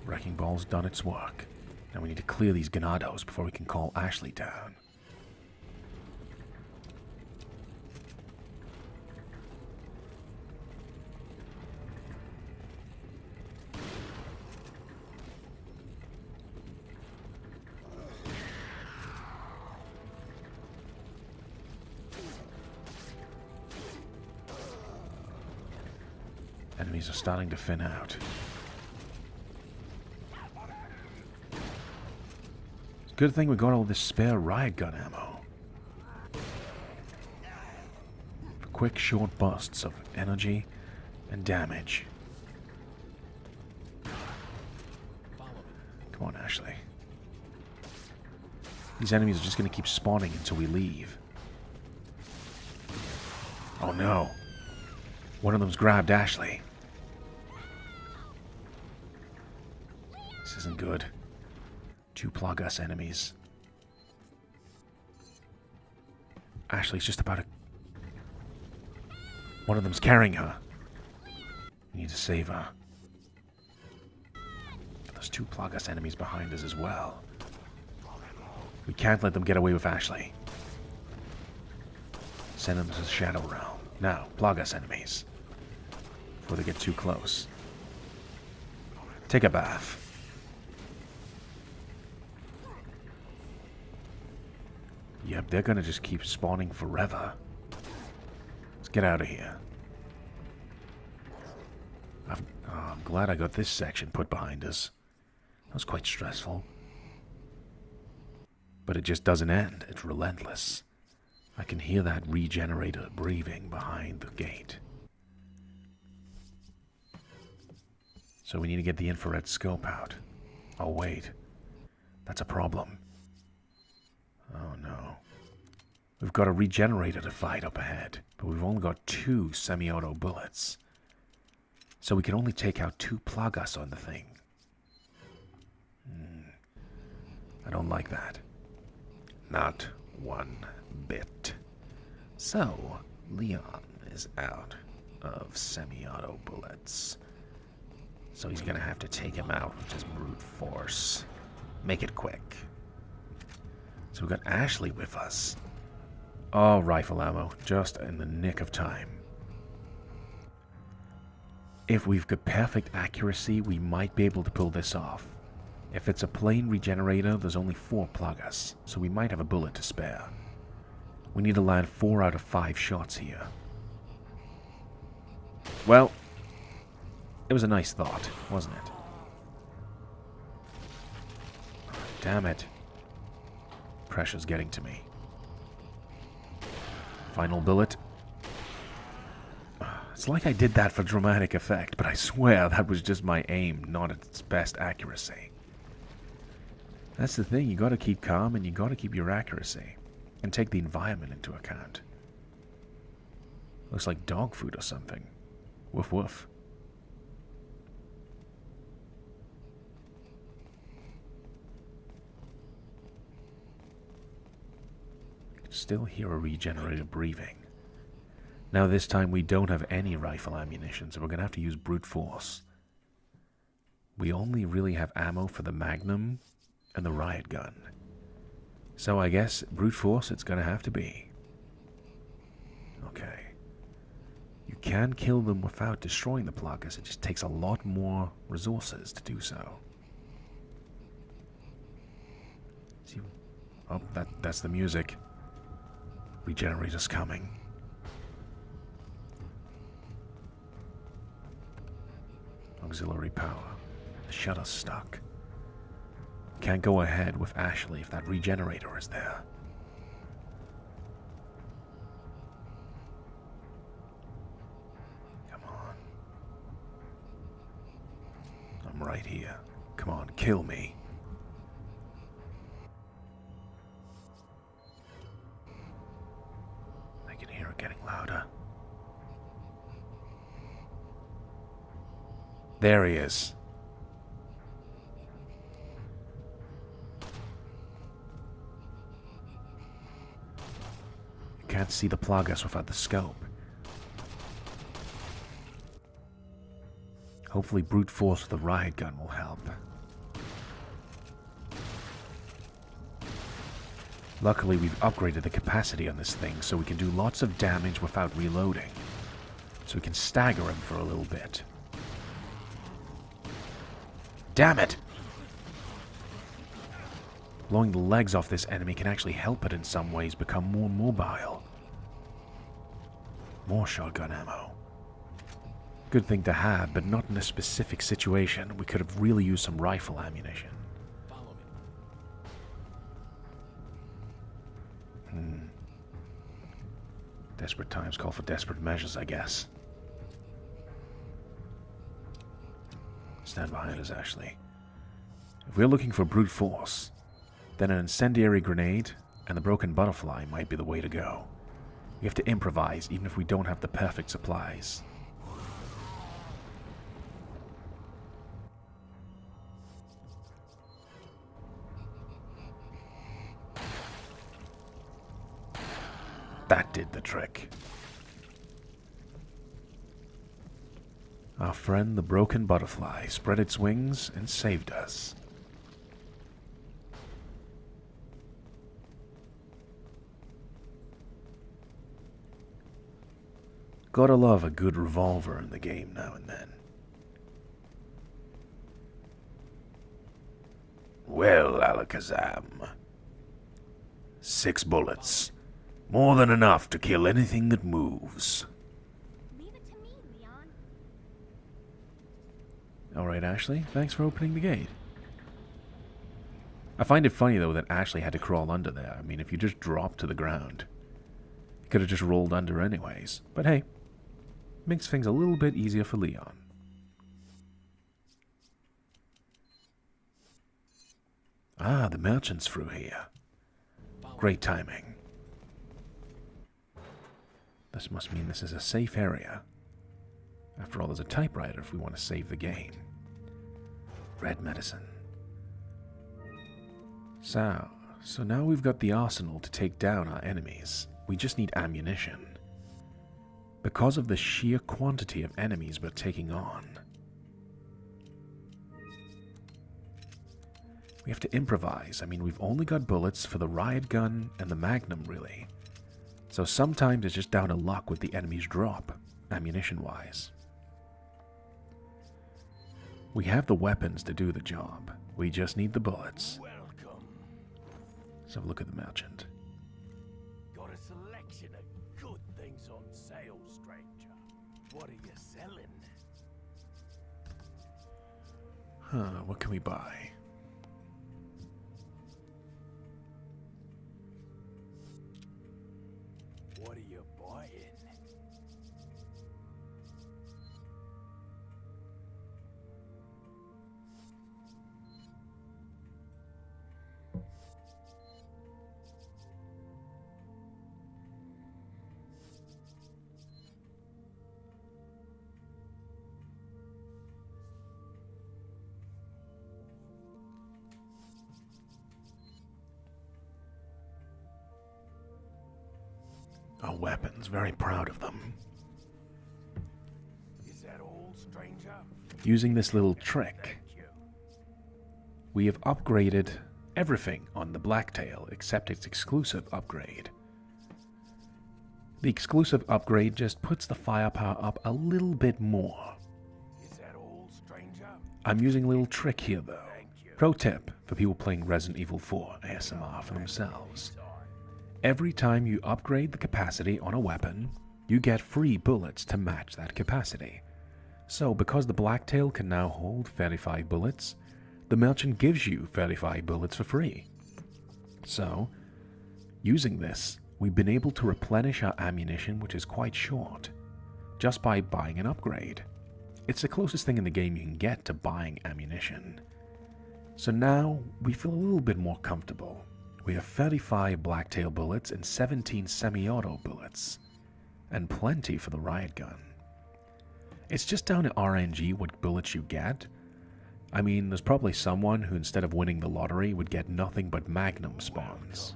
Wrecking Ball's done its work. Now we need to clear these ganados before we can call Ashley down. Enemies are starting to thin out. It's a good thing we got all this spare riot gun ammo. For quick, short bursts of energy and damage. Come on, Ashley. These enemies are just going to keep spawning until we leave. Oh no. One of them's grabbed Ashley. This isn't good. 2 plug us enemies. Ashley's just about to... One of them's carrying her. We need to save her. There's 2 plug us enemies behind us as well. We can't let them get away with Ashley. Send them to the Shadow Realm. Now, plug us enemies. Before they get too close. Take a bath. Yep, they're gonna just keep spawning forever. Let's get out of here. I'm glad I got this section put behind us. That was quite stressful. But it just doesn't end. It's relentless. I can hear that regenerator breathing behind the gate. So we need to get the infrared scope out. Oh wait, that's a problem. Oh no. We've got a regenerator to fight up ahead, but we've only got 2 semi-auto bullets. So we can only take out 2 plagas on the thing. I don't like that. Not one bit. So, Leon is out of semi-auto bullets. So he's gonna have to take him out with just brute force. Make it quick. So we've got Ashley with us. Oh, rifle ammo. Just in the nick of time. If we've got perfect accuracy, we might be able to pull this off. If it's a plain regenerator, there's only 4 plagas, so we might have a bullet to spare. We need to land 4 out of 5 shots here. Well, it was a nice thought, wasn't it? Damn it. Pressure's getting to me. Final bullet. It's like I did that for dramatic effect, but I swear that was just my aim, not at its best accuracy. That's the thing, you gotta keep calm and you gotta keep your accuracy. And take the environment into account. Looks like dog food or something. Woof woof. Still hear a regenerator breathing. Now this time we don't have any rifle ammunition, so we're going to have to use brute force. We only really have ammo for the Magnum and the riot gun. So I guess brute force it's going to have to be. Okay. You can kill them without destroying the pluggers. It just takes a lot more resources to do so. See, oh, that's the music. Regenerators coming. Auxiliary power. The shutter's stuck. Can't go ahead with Ashley if that regenerator is there. Come on. I'm right here. Come on, kill me. I can hear it getting louder. There he is. You can't see the pluggers without the scope. Hopefully brute force with the riot gun will help. Luckily we've upgraded the capacity on this thing so we can do lots of damage without reloading. So we can stagger him for a little bit. Damn it! Blowing the legs off this enemy can actually help it in some ways become more mobile. More shotgun ammo. Good thing to have, but not in a specific situation. We could have really used some rifle ammunition. Desperate times call for desperate measures, I guess. Stand behind us, Ashley. If we're looking for brute force, then an incendiary grenade and the broken butterfly might be the way to go. We have to improvise even if we don't have the perfect supplies. That did the trick. Our friend the broken butterfly spread its wings and saved us. Gotta love a good revolver in the game now and then. Well, Alakazam. 6 bullets. More than enough to kill anything that moves. Leave it to me, Leon. Alright, Ashley, thanks for opening the gate. I find it funny, though, that Ashley had to crawl under there. I mean, if you just dropped to the ground, you could have just rolled under anyways. But hey, makes things a little bit easier for Leon. Ah, the merchant's through here. Great timing. This must mean this is a safe area. After all, there's a typewriter if we want to save the game. Red medicine. So now we've got the arsenal to take down our enemies. We just need ammunition. Because of the sheer quantity of enemies we're taking on, we have to improvise. I mean, we've only got bullets for the riot gun and the Magnum, really. So sometimes it's just down to luck with the enemy's drop, ammunition-wise. We have the weapons to do the job. We just need the bullets. Welcome. Let's have a look at the merchant. Got a selection of good things on sale, stranger. What are you selling? Huh, what can we buy? What are you buying? Our weapons, very proud of them. Is that all, stranger? Using this little trick, Thank you. we have upgraded everything on the Blacktail except its exclusive upgrade. The exclusive upgrade just puts the firepower up a little bit more. Is that all, stranger? I'm using a little trick here though. Thank you. Pro tip for people playing Resident Evil 4 ASMR for themselves. Every time you upgrade the capacity on a weapon, you get free bullets to match that capacity. So because the Blacktail can now hold 35 bullets, the merchant gives you 35 bullets for free. So, using this, we've been able to replenish our ammunition, which is quite short, just by buying an upgrade. It's the closest thing in the game you can get to buying ammunition. So now, we feel a little bit more comfortable. We have 35 Blacktail bullets and 17 semi-auto bullets, and plenty for the riot gun. It's just down to RNG what bullets you get. I mean, there's probably someone who instead of winning the lottery would get nothing but magnum spawns.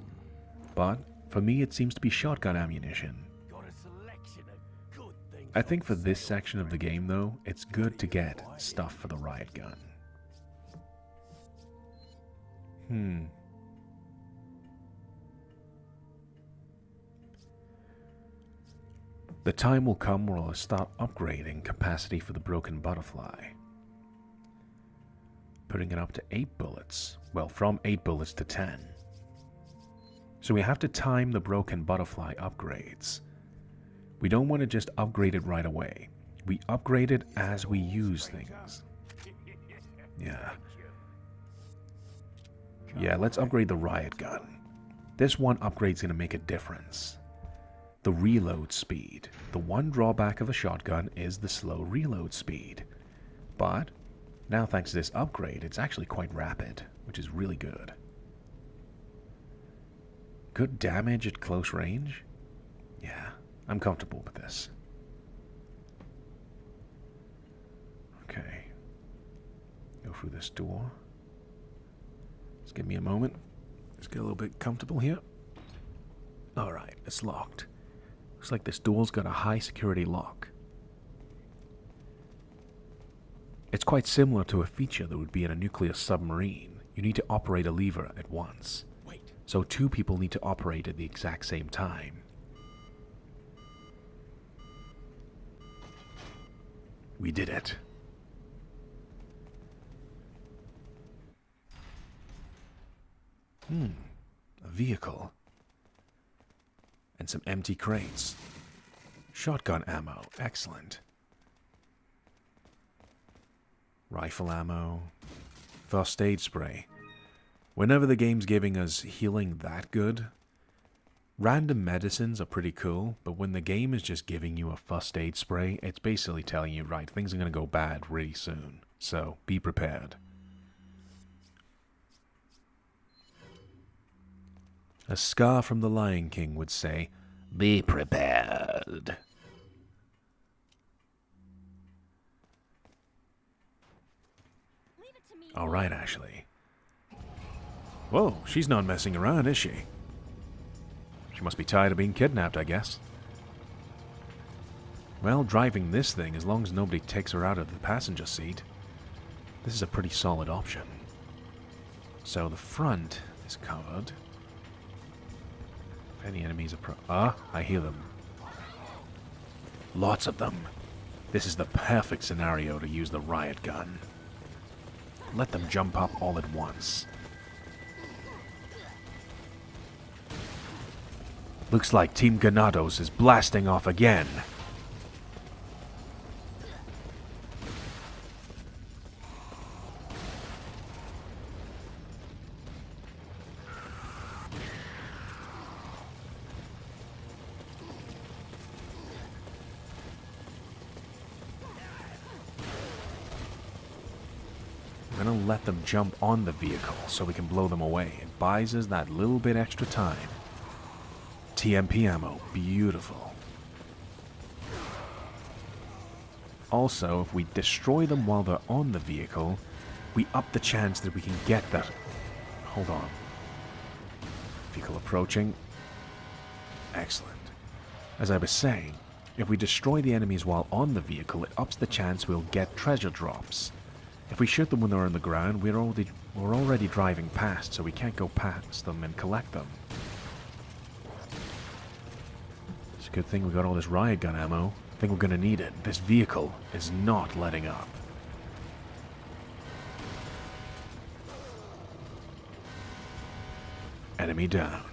But for me it seems to be shotgun ammunition. Got a selection of good things. I think for this section of the game though, it's good to get stuff for the riot gun. The time will come where I'll start upgrading capacity for the broken butterfly. Putting it up to 8 bullets. Well, from 8 bullets to 10. So we have to time the broken butterfly upgrades. We don't want to just upgrade it right away. We upgrade it as we use things. Yeah. Yeah, let's upgrade the riot gun. This one upgrade's going to make a difference. The reload speed. The one drawback of a shotgun is the slow reload speed. But now thanks to this upgrade, it's actually quite rapid, which is really good. Good damage at close range? Yeah, I'm comfortable with this. Okay. Go through this door. Just give me a moment. Let's get a little bit comfortable here. Alright, it's locked. Looks like this door's got a high security lock. It's quite similar to a feature that would be in a nuclear submarine. You need to operate a lever at once. Wait. So 2 people need to operate at the exact same time. We did it. A vehicle. And some empty crates. Shotgun ammo, excellent. Rifle ammo. First aid spray. Whenever the game's giving us healing that good, random medicines are pretty cool, but when the game is just giving you a first aid spray, it's basically telling you, right, things are going to go bad really soon. So, be prepared. As Scar from The Lion King would say, be prepared. Leave it to me. All right, Ashley. Whoa, she's not messing around, is she? She must be tired of being kidnapped, I guess. Well, driving this thing, as long as nobody takes her out of the passenger seat, this is a pretty solid option. So the front is covered. If any enemies are I hear them. Lots of them. This is the perfect scenario to use the riot gun. Let them jump up all at once. Looks like Team Ganados is blasting off again. I'm gonna let them jump on the vehicle so we can blow them away. It buys us that little bit extra time. TMP ammo, beautiful. Also, if we destroy them while they're on the vehicle, we up the chance that we can get that. Hold on. Vehicle approaching. Excellent. As I was saying, if we destroy the enemies while on the vehicle, it ups the chance we'll get treasure drops. If we shoot them when they're on the ground, we're already driving past, so we can't go past them and collect them. It's a good thing we got all this riot gun ammo. I think we're gonna need it. This vehicle is not letting up. Enemy down.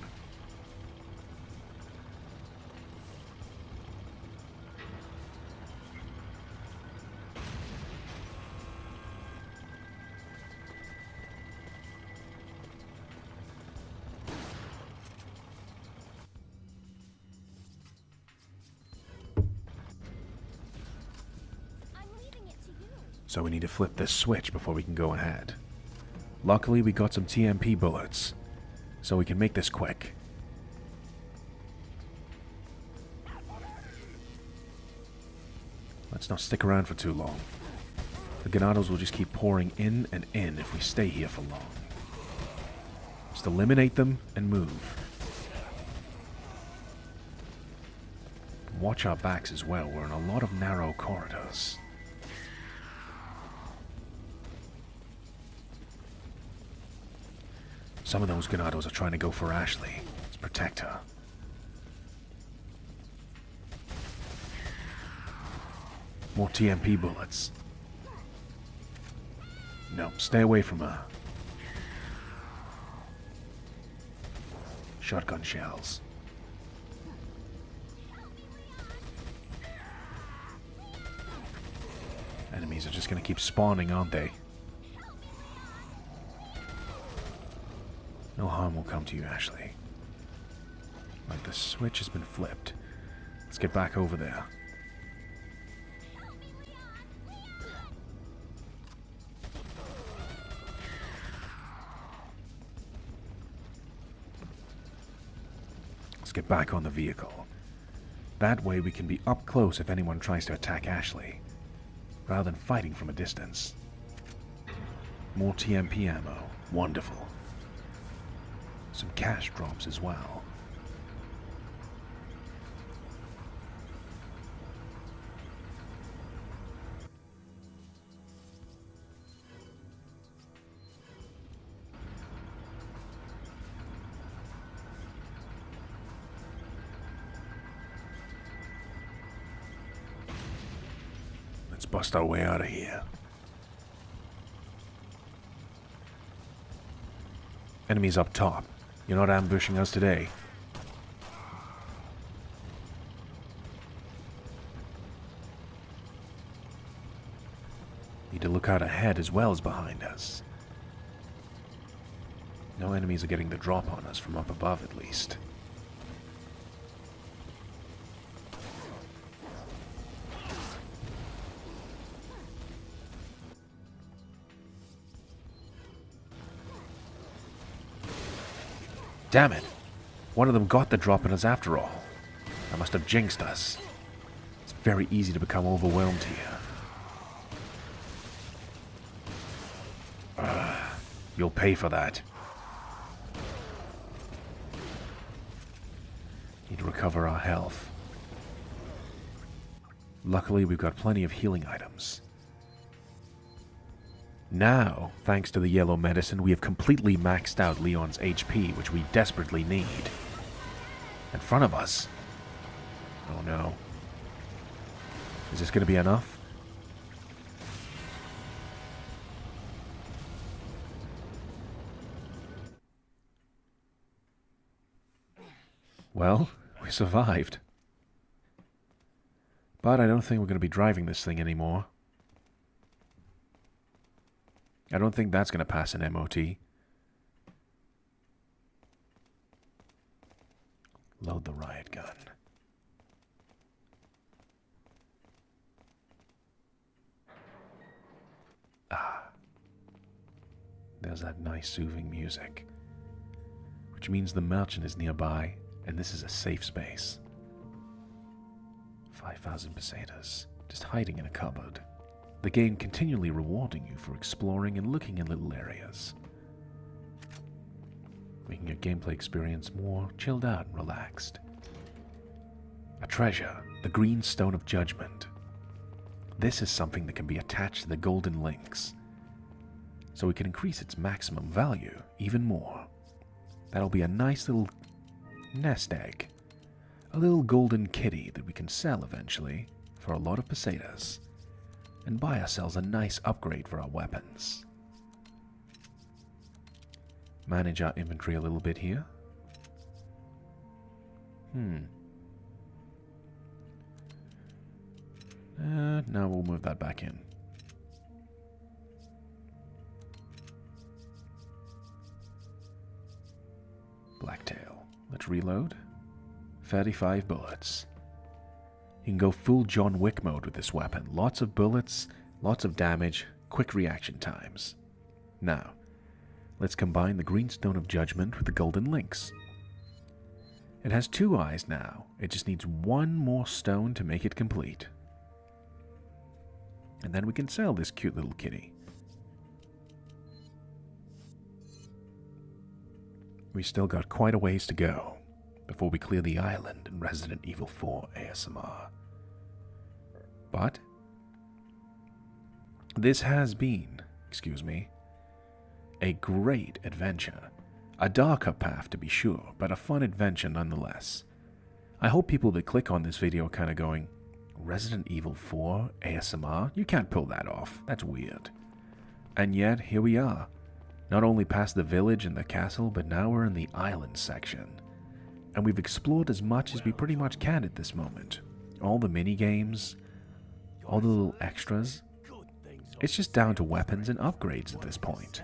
So we need to flip this switch before we can go ahead. Luckily, we got some TMP bullets, so we can make this quick. Let's not stick around for too long. The granados will just keep pouring in and in if we stay here for long. Just eliminate them and move. Watch our backs as well. We're in a lot of narrow corridors. Some of those granados are trying to go for Ashley. Let's protect her. More TMP bullets. No, stay away from her. Shotgun shells. Enemies are just gonna keep spawning, aren't they? No harm will come to you, Ashley. Right, the switch has been flipped. Let's get back over there. Let's get back on the vehicle. That way we can be up close if anyone tries to attack Ashley, rather than fighting from a distance. More TMP ammo. Wonderful. Some cash drops as well. Let's bust our way out of here. Enemies up top. You're not ambushing us today. Need to look out ahead as well as behind us. No enemies are getting the drop on us from up above, at least. Damn it! One of them got the drop on us after all. I must have jinxed us. It's very easy to become overwhelmed here. You'll pay for that. Need to recover our health. Luckily, we've got plenty of healing items. Now, thanks to the yellow medicine, we have completely maxed out Leon's HP, which we desperately need. In front of us. Oh no. Is this going to be enough? Well, we survived. But I don't think we're going to be driving this thing anymore. I don't think that's going to pass an MOT. Load the riot gun. There's that nice soothing music. Which means the merchant is nearby, and this is a safe space. 5,000 pesetas, just hiding in a cupboard. The game continually rewarding you for exploring and looking in little areas, making your gameplay experience more chilled out and relaxed. A treasure, the green stone of judgment. This is something that can be attached to the golden links, so we can increase its maximum value even more. That'll be a nice little nest egg. A little golden kitty that we can sell eventually for a lot of pesetas and buy ourselves a nice upgrade for our weapons. Manage our inventory a little bit here. Now we'll move that back in. Blacktail. Let's reload. 35 bullets. You can go full John Wick mode with this weapon. Lots of bullets, lots of damage, quick reaction times. Now, let's combine the green stone of judgment with the golden links. It has 2 eyes now. It just needs 1 more stone to make it complete. And then we can sell this cute little kitty. We still got quite a ways to go before we clear the island in Resident Evil 4 ASMR. But this has been, a great adventure. A darker path to be sure, but a fun adventure nonetheless. I hope people that click on this video are kind of going, Resident Evil 4 ASMR? You can't pull that off. That's weird. And yet, here we are. Not only past the village and the castle, but now we're in the island section. And we've explored as much as we pretty much can at this moment. All the mini-games, all the little extras. It's just down to weapons and upgrades at this point.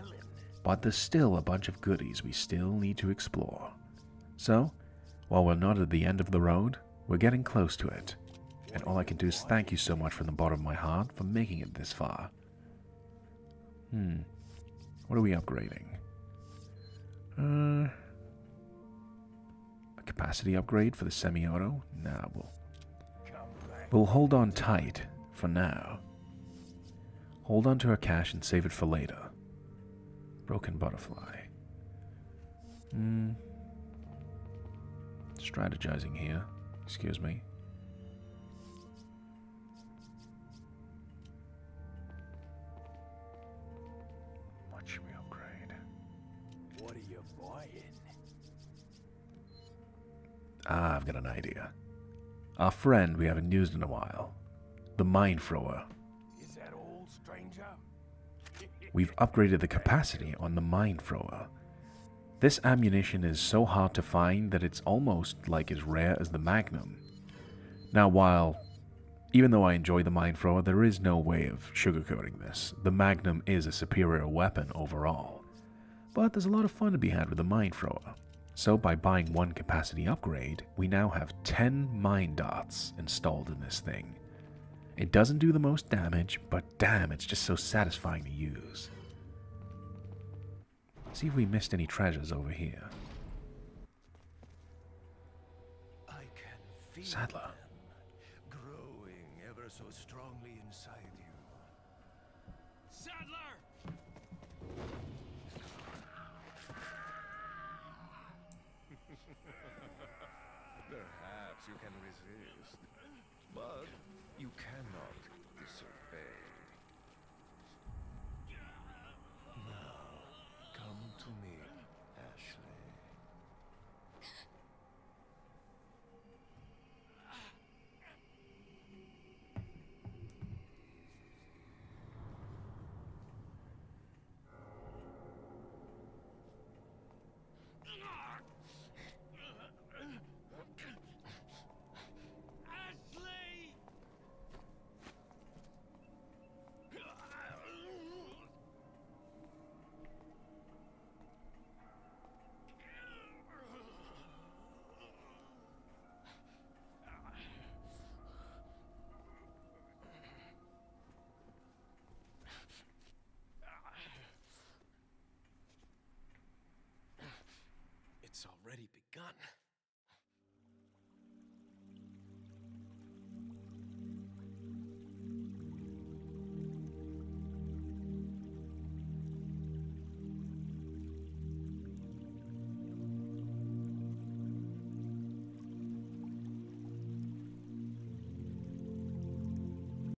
But there's still a bunch of goodies we still need to explore. So, while we're not at the end of the road, we're getting close to it. And all I can do is thank you so much from the bottom of my heart for making it this far. What are we upgrading? A capacity upgrade for the semi-auto? Nah, we'll hold on tight for now. Hold on to our cash and save it for later. Broken butterfly. Strategizing here. Excuse me. What should we upgrade? What are you buying? Ah, I've got an idea. Our friend we haven't used in a while. The Mind Thrower. Is that all, stranger? We've upgraded the capacity on the Mind Thrower. This ammunition is so hard to find that it's almost like as rare as the Magnum. Now, even though I enjoy the Mind Thrower, there is no way of sugarcoating this. The Magnum is a superior weapon overall. But there's a lot of fun to be had with the Mind Thrower. So by buying 1 capacity upgrade, we now have 10 Mind Darts installed in this thing. It doesn't do the most damage, but damn, it's just so satisfying to use. See if we missed any treasures over here. I can feel Sadler. them growing ever so strongly inside you. Sadler! Perhaps you can resist, but you cannot disobey. Now, come to me, Ashley. Ashley! It's already begun.